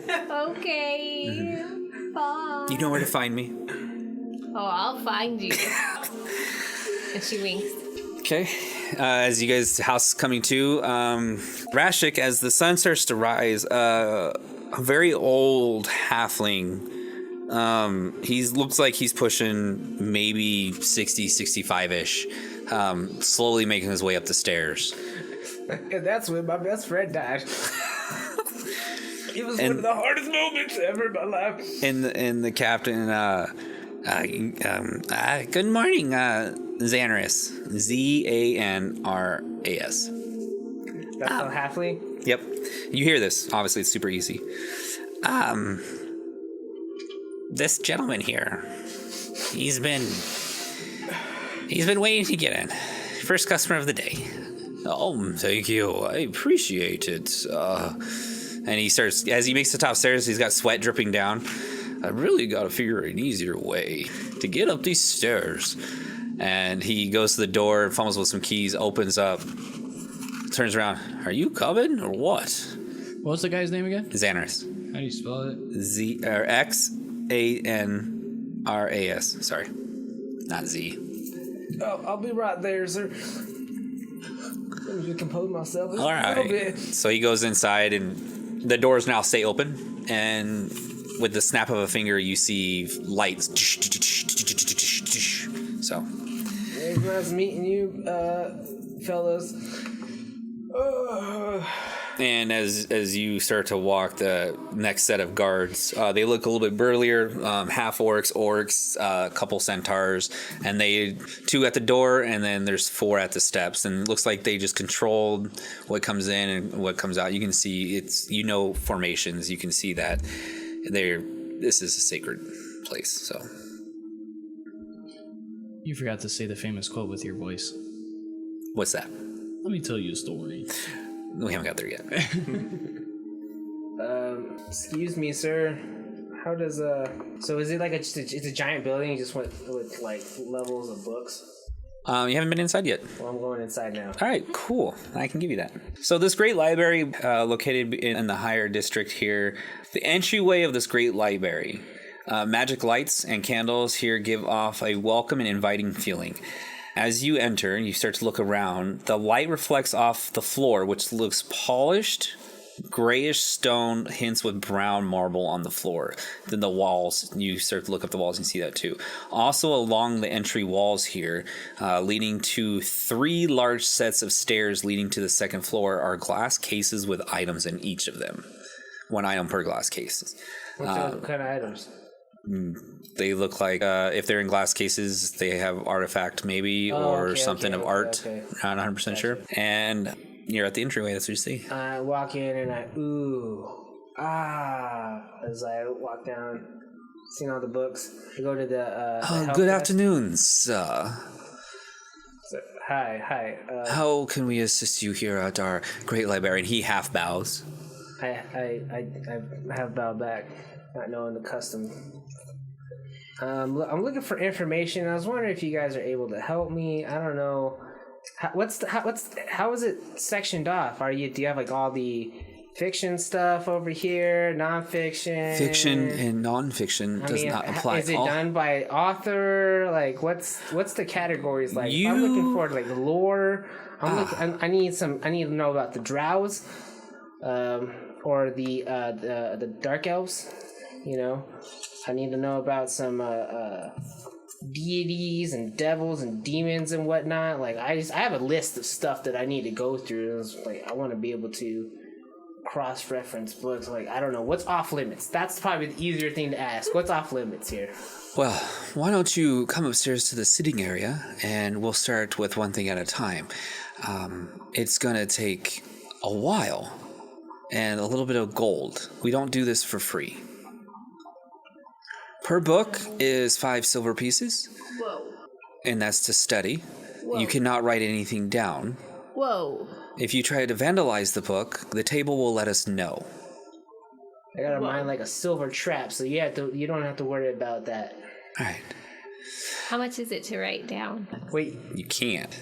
Bye. You know where to find me. Oh, I'll find you. And she winks. Okay. As you guys' house is coming to, Rashik, as the sun starts to rise, a very old halfling. He looks like he's pushing maybe 60, 65-ish, slowly making his way up the stairs. And that's when my best friend died. It was one of the hardest moments ever in my life. And the captain, good morning, Xanarus. Zanras. That's not halfling? Yep. You hear this. Obviously, it's super easy. This gentleman here, he's been waiting to get in. First customer of the day. Oh, thank you. I appreciate it. And he starts, as he makes the top stairs, he's got sweat dripping down. I really got to figure an easier way to get up these stairs. And he goes to the door, fumbles with some keys, opens up, turns around. Are you coming or what? What was the guy's name again? Xanras. How do you spell it? Xanras. Sorry. Not Z. Oh, I'll be right there, sir. Let me just compose myself a All right. little bit. So he goes inside, and the doors now stay open. And with the snap of a finger, you see lights. So. It's nice meeting you, fellas. And as you start to walk, the next set of guards, they look a little bit burlier, half orcs, a couple centaurs, and they 2 at the door, and then there's 4 at the steps, and it looks like they just controlled what comes in and what comes out. You can see formations. You can see that this is a sacred place. So You forgot to say the famous quote with your voice. what's that? Let me tell you a story. We haven't got there yet. Excuse me, sir. How does so is it like it's a giant building? You just went with like levels of books? You haven't been inside yet. Well, I'm going inside now. All right, cool. I can give you that. So this great library, located in the higher district here, the entryway of this great library, magic lights and candles here give off a welcome and inviting feeling. As you enter and you start to look around, the light reflects off the floor, which looks polished, grayish stone, hints with brown marble on the floor. Then the walls, you start to look up the walls and see that too. Also along the entry walls here, leading to 3 large sets of stairs leading to the second floor, are glass cases with items in each of them. 1 item per glass case. What kind of items? They look like, if they're in glass cases, they have artifact maybe, something of art. Okay. Not 100% sure. And you're at the entryway, that's what you see. I walk in and I as I walk down, seeing all the books. I go to the help Good desk. afternoon, sir. So, hi. How can we assist you here at our great library? And he half bows. I have bowed back, not knowing the custom. I'm looking for information. I was wondering if you guys are able to help me. I don't know. How is it sectioned off? Do you have like all the fiction stuff over here, nonfiction? Fiction and nonfiction does not apply. Is it done by author? Like, what's the categories like? If I'm looking for like lore. I need to know about the drows, or the dark elves. You know, I need to know about some deities and devils and demons and whatnot. Like, I have a list of stuff that I need to go through. It's like, I want to be able to cross-reference books. Like, I don't know, what's off limits? That's probably the easier thing to ask. What's off limits here? Well, why don't you come upstairs to the sitting area, and we'll start with one thing at a time. It's gonna take a while and a little bit of gold. We don't do this for free. Per book is 5 silver pieces. Whoa. And that's to study. Whoa. You cannot write anything down. Whoa. If you try to vandalize the book, the table will let us know. I got a mind like a silver trap, so you don't have to worry about that. All right. How much is it to write down? Wait, You can't.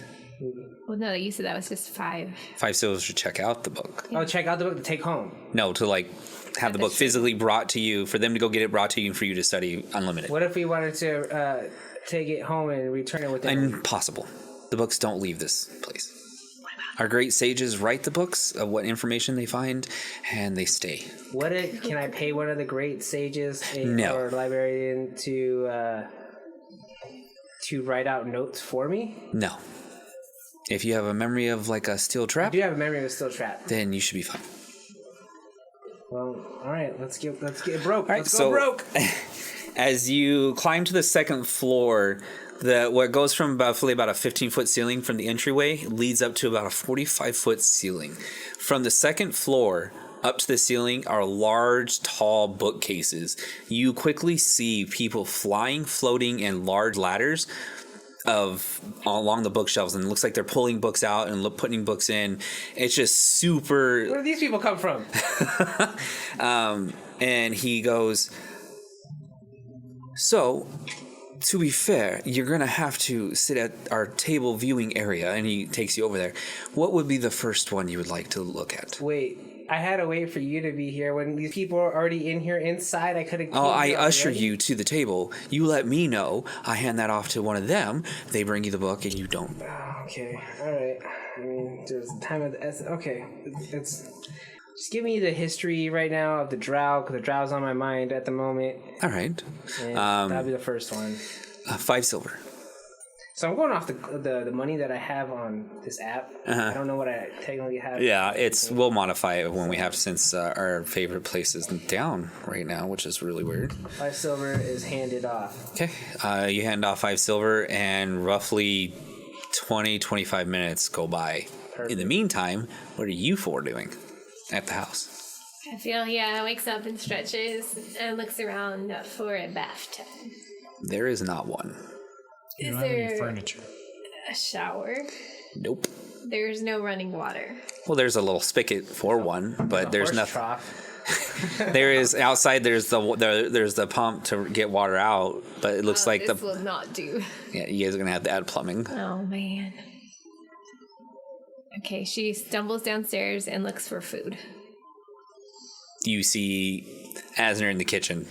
Well, no, you said that was just 5. 5 silvers to check out the book. oh, check out the book to take home. No, to have the book physically brought to you, for them to go get it brought to you, and for you to study unlimited. What if we wanted to take it home and return it within? Impossible. The books don't leave this place. Our great sages write the books of what information they find, and they stay. Can I pay one of the great sages No. or librarian to write out notes for me? No. If you have a memory of like a steel I trap, do have a memory of a steel trap. then you should be fine. Well, all right, let's get broke. All right, Let's go broke. As you climb to the second floor, what goes from roughly about a 15-foot ceiling from the entryway leads up to about a 45-foot ceiling. From the second floor up to the ceiling are large, tall bookcases. You quickly see people flying, floating in large ladders of along the bookshelves, and it looks like they're pulling books out and putting books in. It's just super. Where do these people come from? And he goes, so, to be fair, you're going to have to sit at our table viewing area, and he takes you over there. What would be the first one you would like to look at? Wait, I had to wait for you to be here. When these people are already in here inside, I could have... Oh, I usher you to the table. You let me know. I hand that off to one of them. They bring you the book, and you don't. Oh, okay, all right. I mean, there's the time of the... Okay, it's... Just give me the history right now of the drow, because the drow's on my mind at the moment. All right. And that'll be the first one. 5 silver. So I'm going off the money that I have on this app. I don't know what I technically have. Yeah, we'll modify it when we have, since our favorite place is down right now, which is really weird. 5 silver is handed off. Okay, you hand off 5 silver, and roughly 20-25 minutes go by. Perfect. In the meantime, what are you 4 doing at the house? I feel wakes up and stretches and looks around for a bathtub. There is not one. You Is don't have any there furniture. a shower? Nope. There's no running water. Well, there's a little spigot for one, but there's Horse nothing. trough. There is outside. There's the pump to get water out, but it looks like this will not do. Yeah, you guys are gonna have to add plumbing. Oh man. Okay, she stumbles downstairs and looks for food. You see Asner in the kitchen.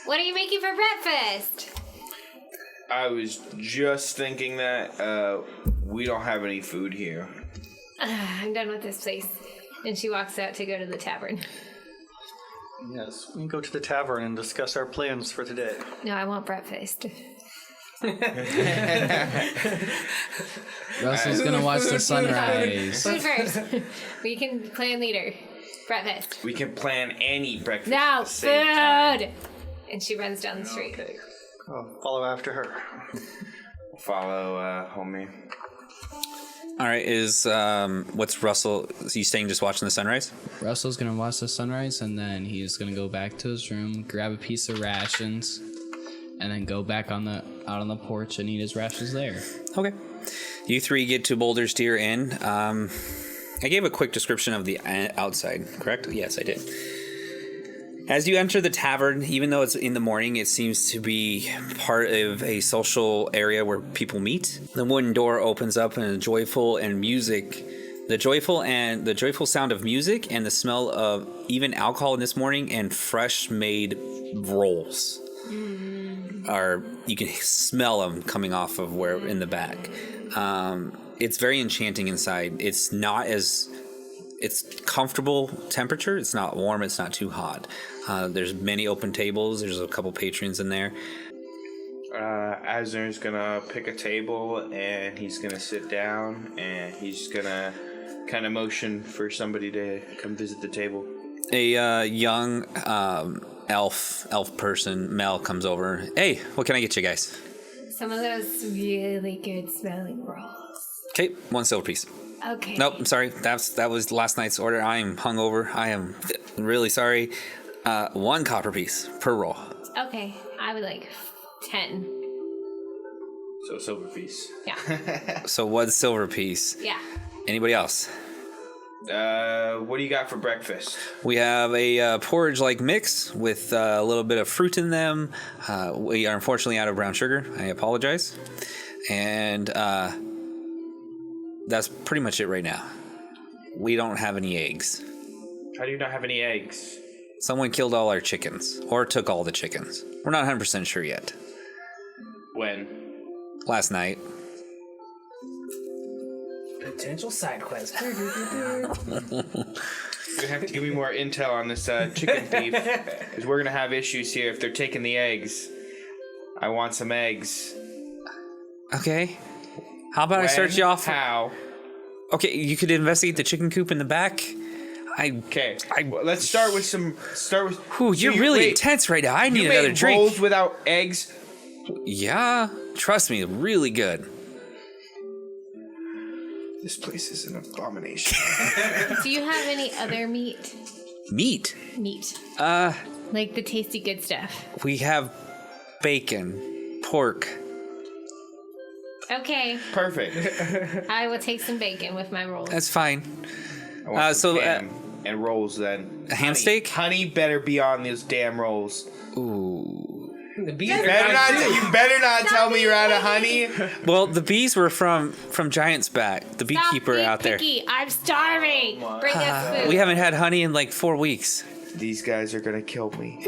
What are you making for breakfast? I was just thinking that we don't have any food here. I'm done with this place. And she walks out to go to the tavern. Yes, we can go to the tavern and discuss our plans for today. No, I want breakfast. Russell's gonna watch the sunrise. Food first. We can plan later. Breakfast. We can plan and eat breakfast No, at the same time. food! And she runs down the street. Okay, I'll follow after her. Follow, homie. All right, what's Russell? Is he staying just watching the sunrise? Russell's gonna watch the sunrise, and then he's gonna go back to his room, grab a piece of rations, and then go back out on the porch and eat his rations there. Okay. You 3 get to Boulder's Deer Inn. I gave a quick description of the outside, correct? Yes, I did. As you enter the tavern, even though it's in the morning, it seems to be part of a social area where people meet. The wooden door opens up, and the joyful sound of music and the smell of even alcohol in this morning and fresh made rolls you can smell them coming off of where in the back. It's very enchanting inside. It's comfortable temperature. It's not warm. It's not too hot. There's many open tables. There's a couple patrons in there. Asner's gonna pick a table and he's gonna sit down and he's gonna kind of motion for somebody to come visit the table. A young elf person, Mel, comes over. Hey, what can I get you guys? Some of those really good smelling rolls. Okay, 1 silver piece. Okay. Nope, I'm sorry. That was last night's order. I am hungover. I am really sorry. 1 copper piece per roll. Okay, I would like 10. So silver piece. Yeah. So 1 silver piece. Yeah. Anybody else? What do you got for breakfast? We have a porridge-like mix with a little bit of fruit in them. We are unfortunately out of brown sugar. I apologize. And that's pretty much it right now. We don't have any eggs. How do you not have any eggs? Someone killed all our chickens, or took all the chickens. We're not 100% sure yet. When? Last night. Potential side quest. You're gonna have to give me more intel on this chicken thief, because we're gonna have issues here if they're taking the eggs. I want some eggs. Okay. How about I search you off? How? Okay, you could investigate the chicken coop in the back. Okay. Well, let's start with some. Whew, you're really intense right now. I need another drink. Rolls without eggs. Yeah, trust me, really good. This place is an abomination. Do you have any other meat? Meat? Meat. Like the tasty good stuff. We have bacon, pork, Okay, Perfect. I will take some bacon with my rolls. That's fine. I want some So, ham and rolls then. a ham Honey- steak? Honey better be on those damn rolls. Ooh. The bees You are better not not, too. you better not tell me you're out of honey. Well, the bees were from Giant's Back, the Stop beekeeper being out there. picky. I'm starving. Bring us food. We haven't had honey in like 4 weeks. These guys are gonna kill me.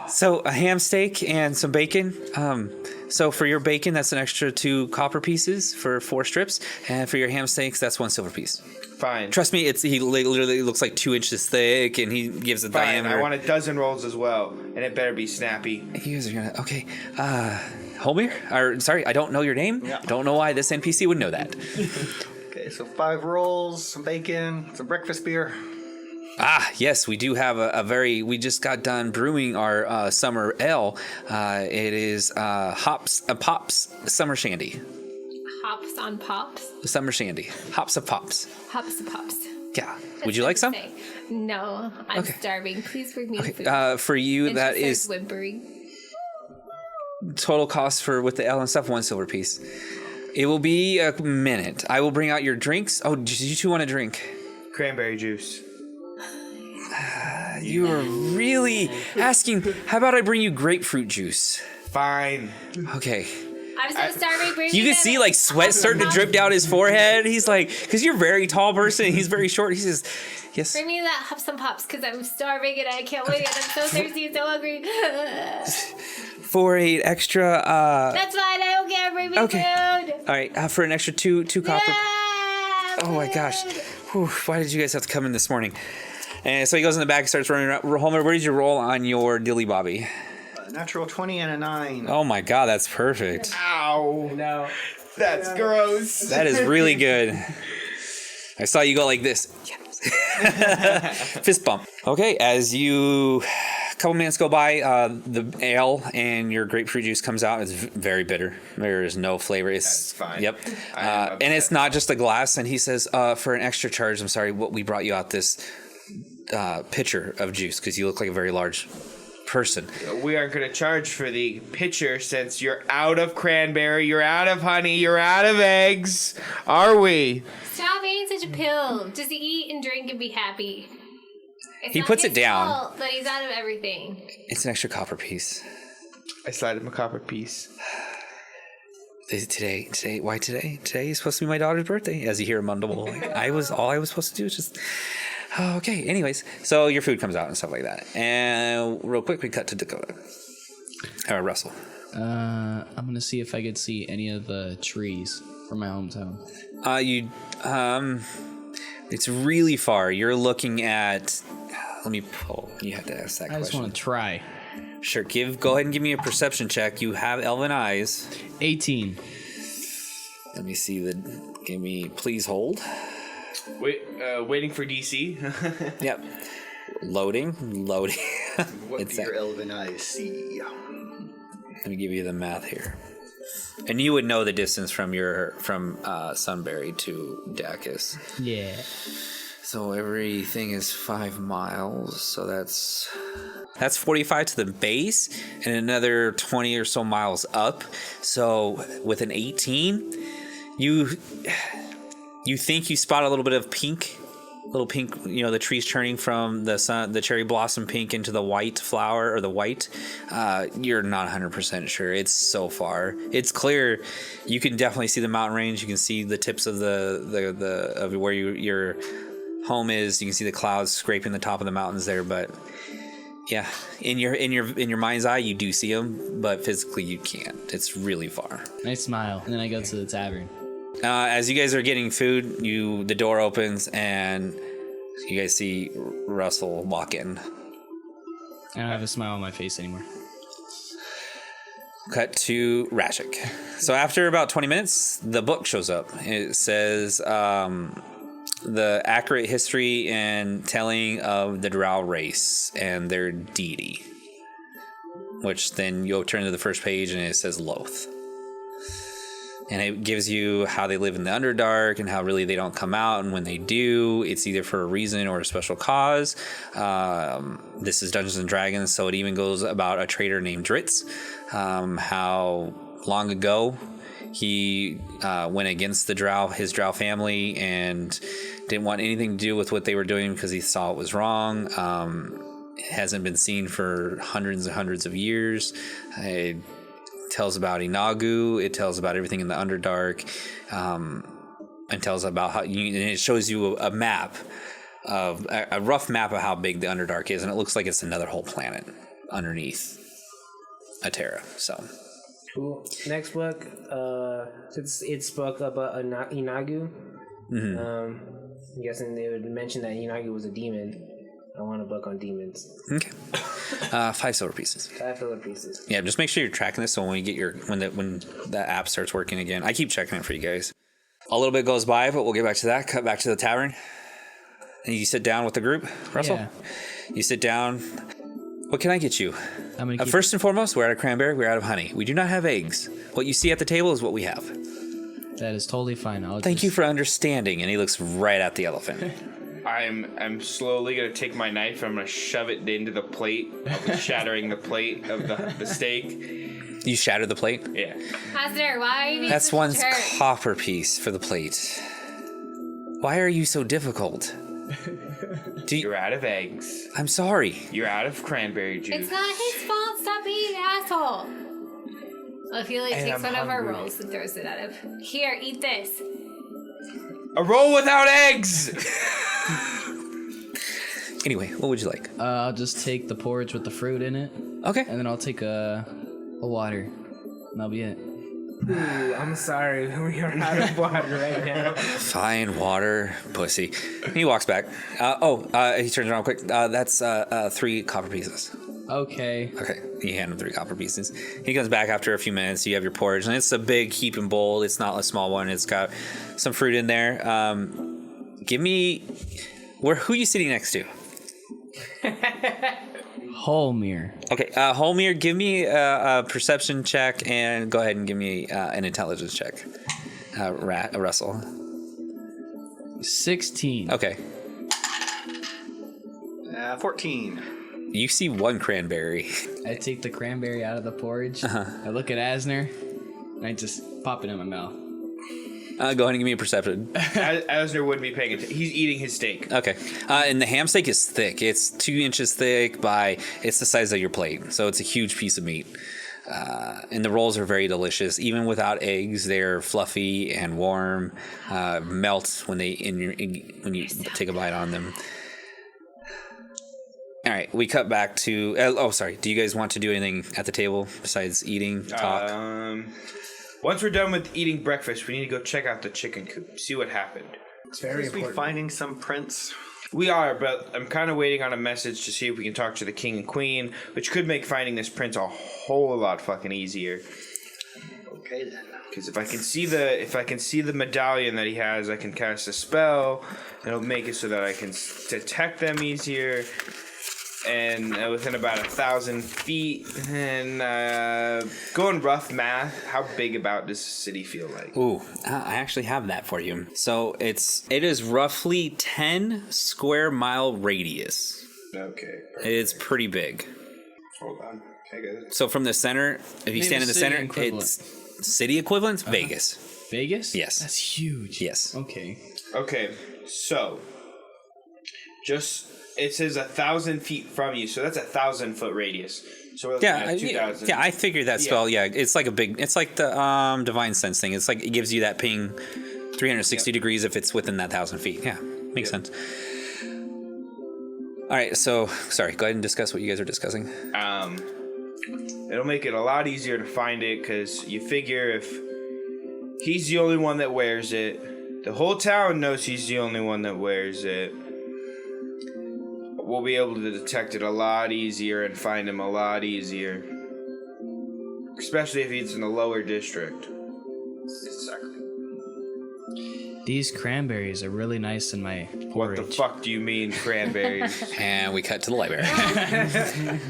So a ham steak and some bacon. So for your bacon, that's an extra 2 copper pieces for 4 strips, and for your ham steaks, that's 1 silver piece. Fine. Trust me, he literally looks like 2 inches thick, and he gives a Fine. diameter. I want a dozen rolls as well, and it better be snappy. You guys are gonna okay. Homer, or sorry, I don't know your name. Yeah. I don't know why this NPC would know that. Okay, so 5 rolls, some bacon, some breakfast beer. Yes, we do have we just got done brewing our summer ale. It is Pops Summer Shandy. Hops on pops. Summer Shandy. Hops of Pops. Hops of pops. Yeah. Would you like some? No, I'm Okay. starving. Please bring me food. For you, And that she is starts whimpering. total cost for with the ale and stuff, 1 silver piece. It will be a minute. I will bring out your drinks. Oh, do you 2 want a drink? Cranberry juice. You are really asking. How about I bring you grapefruit juice? Fine. Okay. I'm so starving. Bring You me can that- see like sweat starting to drip down his forehead. He's like, because you're a very tall person, and he's very short. He says, yes. Bring me that Hops on Pops because I'm starving and I can't wait and I'm so thirsty and so hungry. For a extra, That's fine. I don't care. Bring me Okay. food. all right, for an extra two copper. Yeah, Oh my gosh. food. Whew, why did you guys have to come in this morning? And so he goes in the back and starts running around. Homer, where did you roll on your dilly bobby? Natural 20 and a 9. Oh my god, that's perfect. Ow. No. That's gross. That is really good. I saw you go like this. Yes. Fist bump. Okay, as you a couple minutes go by, the ale and your grapefruit juice comes out. It's very bitter. There is no flavor. It's That's fine. Yep. I am And it's upset. not just a glass. And he says, for an extra charge, I'm sorry, we brought you out this pitcher of juice because you look like a very large person. We aren't going to charge for the pitcher since you're out of cranberry, you're out of honey, you're out of eggs. Are we? Stop eating such a pill. Just eat and drink and be happy. It's He not puts his it down. fault, but he's out of everything. It's an extra copper piece. I slide him a copper piece. Today, why today? Today is supposed to be my daughter's birthday. As you hear a mumble, like, all I was supposed to do is just. Oh, okay. Anyways, so your food comes out and stuff like that. And real quick, we cut to Dakota. Or Russell. I'm gonna see if I could see any of the trees from my hometown. It's really far. You're looking at. Let me pull. You have to ask that I just question. want to try. Sure. Go ahead and give me a perception check. You have elven eyes. 18. Let me see Give me. Please hold. Wait, waiting for DC. Yep. Loading. What It's do your that- elven eyes see? Let me give you the math here. And you would know the distance from Sunbury to Dakhas. Yeah. So everything is 5 miles. So that's 45 to the base and another 20 or so miles up. So with an 18, you think you spot a little bit of pink. Little pink, the trees turning from the sun, the cherry blossom pink into the white flower or the white. You're not 100% sure. It's so far. It's clear. You can definitely see the mountain range. You can see the tips of of where your home is. You can see the clouds scraping the top of the mountains there. But yeah, in your mind's eye, you do see them, but physically you can't. It's really far. I smile, and then I go to the tavern. As you guys are getting food, the door opens and you guys see Russell walk in. I don't have a smile on my face anymore. Cut to Rashik. So after about 20 minutes, the book shows up. It says the accurate history and telling of the Drow race and their deity. Which then you'll turn to the first page and it says Loth. And it gives you how they live in the Underdark and how really they don't come out. And when they do, it's either for a reason or a special cause. This is Dungeons and Dragons, so it even goes about a trader named Dritz. How long ago he went against his drow family and didn't want anything to do with what they were doing because he saw it was wrong. It hasn't been seen for hundreds and hundreds of years. It tells about Inagu. It tells about everything in the Underdark, and tells about how and it shows you a map of a rough map of how big the Underdark is, and it looks like it's another whole planet underneath Atera. So cool. Next book, it's book about Inagu. Mm-hmm. I'm guessing they would mention that Inagu was a demon. I want a book on demons. Okay. 5 silver pieces. 5 silver pieces. Yeah, just make sure you're tracking this so when you get when the app starts working again. I keep checking it for you guys. A little bit goes by, but we'll get back to that. Cut back to the tavern. And you sit down with the group, Russell? Yeah. You sit down. What can I get you? I'm gonna keep First and foremost, we're out of cranberry, we're out of honey. We do not have eggs. What you see at the table is what we have. That is totally fine. Thank you for understanding. And he looks right at the elephant. I'm slowly gonna take my knife and I'm gonna shove it into the plate. I'll be shattering the plate of the steak. You shatter the plate? Yeah. Hasner, why are you being That's such a one jerk? copper piece for the plate. Why are you so difficult? You're out of eggs. I'm sorry. You're out of cranberry juice. It's not his fault. Stop being an asshole. Well, if he And takes I'm one of our hungry. rolls and throws it at him. Here, eat this. A roll without eggs. Anyway, what would you like? I'll just take the porridge with the fruit in it, Okay. and then I'll take a water, and that'll be it. Ooh, I'm sorry. We are out of water right now. Fine, water, pussy. He walks back. He turns around quick. That's 3 copper pieces. Okay. Okay, you hand him 3 copper pieces. He comes back after a few minutes. You have your porridge, and it's a big heaping bowl. It's not a small one. It's got some fruit in there. Give me... Who are you sitting next to? Holmir. Okay, Holmir, give me a perception check, and go ahead and give me an intelligence check. Russell. 16. Okay. 14. You see 1 cranberry. I take the cranberry out of the porridge. I look at Asner, and I just pop it in my mouth. Go ahead and give me a perception. Asner wouldn't be paying attention. He's eating his steak. Okay. And the ham steak is thick. It's 2 inches thick it's the size of your plate. So it's a huge piece of meat. And the rolls are very delicious. Even without eggs, they're fluffy and warm. Melt when you take a bite on them. All right, we cut back to... sorry. Do you guys want to do anything at the table besides eating, talk? Once we're done with eating breakfast, we need to go check out the chicken coop, see what happened. It's very Is we important. finding some prints? We are, but I'm kind of waiting on a message to see if we can talk to the king and queen, which could make finding this prince a whole lot fucking easier. Okay then. Because if I can see the medallion that he has, I can cast a spell. It'll make it so that I can detect them easier. And within about 1,000 feet, and going rough math, how big about does the city feel like? Ooh, I actually have that for you. So it is roughly 10 square mile radius. Okay. It's pretty big. Hold on. Okay, good. So from the center, if you Name stand a in the city center, equivalent. it's city equivalent, Vegas. Vegas? Yes. That's huge. Yes. Okay. Okay, so it says 1,000 feet from you, so that's 1,000 foot radius. So we're looking at 2,000. I figured that spell. Yeah, it's like the divine sense thing. It's like it gives you that ping 360 degrees if it's within that 1,000 feet. Yeah, makes sense. All right, so sorry. Go ahead and discuss what you guys are discussing. It'll make it a lot easier to find it because you figure if he's the only one that wears it, the whole town knows he's the only one that wears it. We'll be able to detect it a lot easier and find him a lot easier. Especially if he's in the lower district. Exactly. These cranberries are really nice in my What porridge. the fuck do you mean cranberries? And we cut to the library.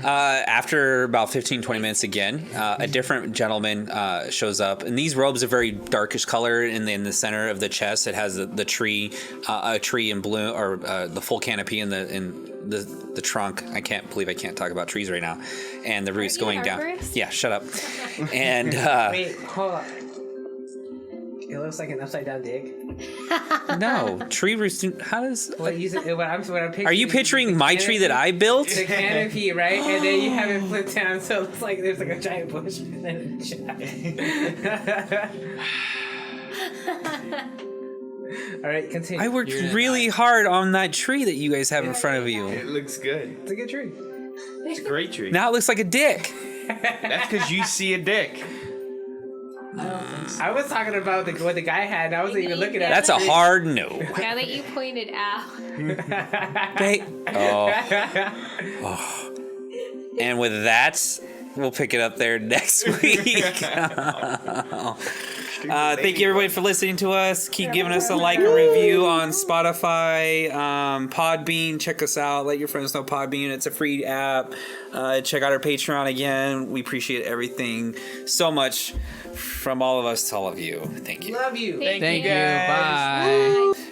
After about 15, 20 minutes again, a different gentleman shows up. And these robes are very darkish color. In the center of the chest, it has the tree, a tree in bloom, or the full canopy in the trunk. I can't believe I can't talk about trees right now. And the roots going down. arborist? Yeah, shut up. And Wait, hold on. It looks like an upside down dick. no, tree roots. How does? What I'm picturing. Are you picturing my tree that I built? The canopy, right? And then you have it flipped down, so it's like there's like a giant bush and then a giant. All right, continue. I worked really hard on that tree that you guys have in front of you. It looks good. It's a good tree. It's a great tree. Now it looks like a dick. That's because you see a dick. I was talking about what the guy had. And I wasn't even looking at. That's a hard no. Now that you pointed out. Okay. Oh. And with that, we'll pick it up there next week. Thank you everybody for listening to us. Keep giving us a like and review on Spotify, Podbean. Check us out. Let your friends know Podbean. It's a free app. Check out our Patreon again. We appreciate everything so much from all of us to all of you. Thank you. Love you. Thank Thank you. you. Bye. Bye.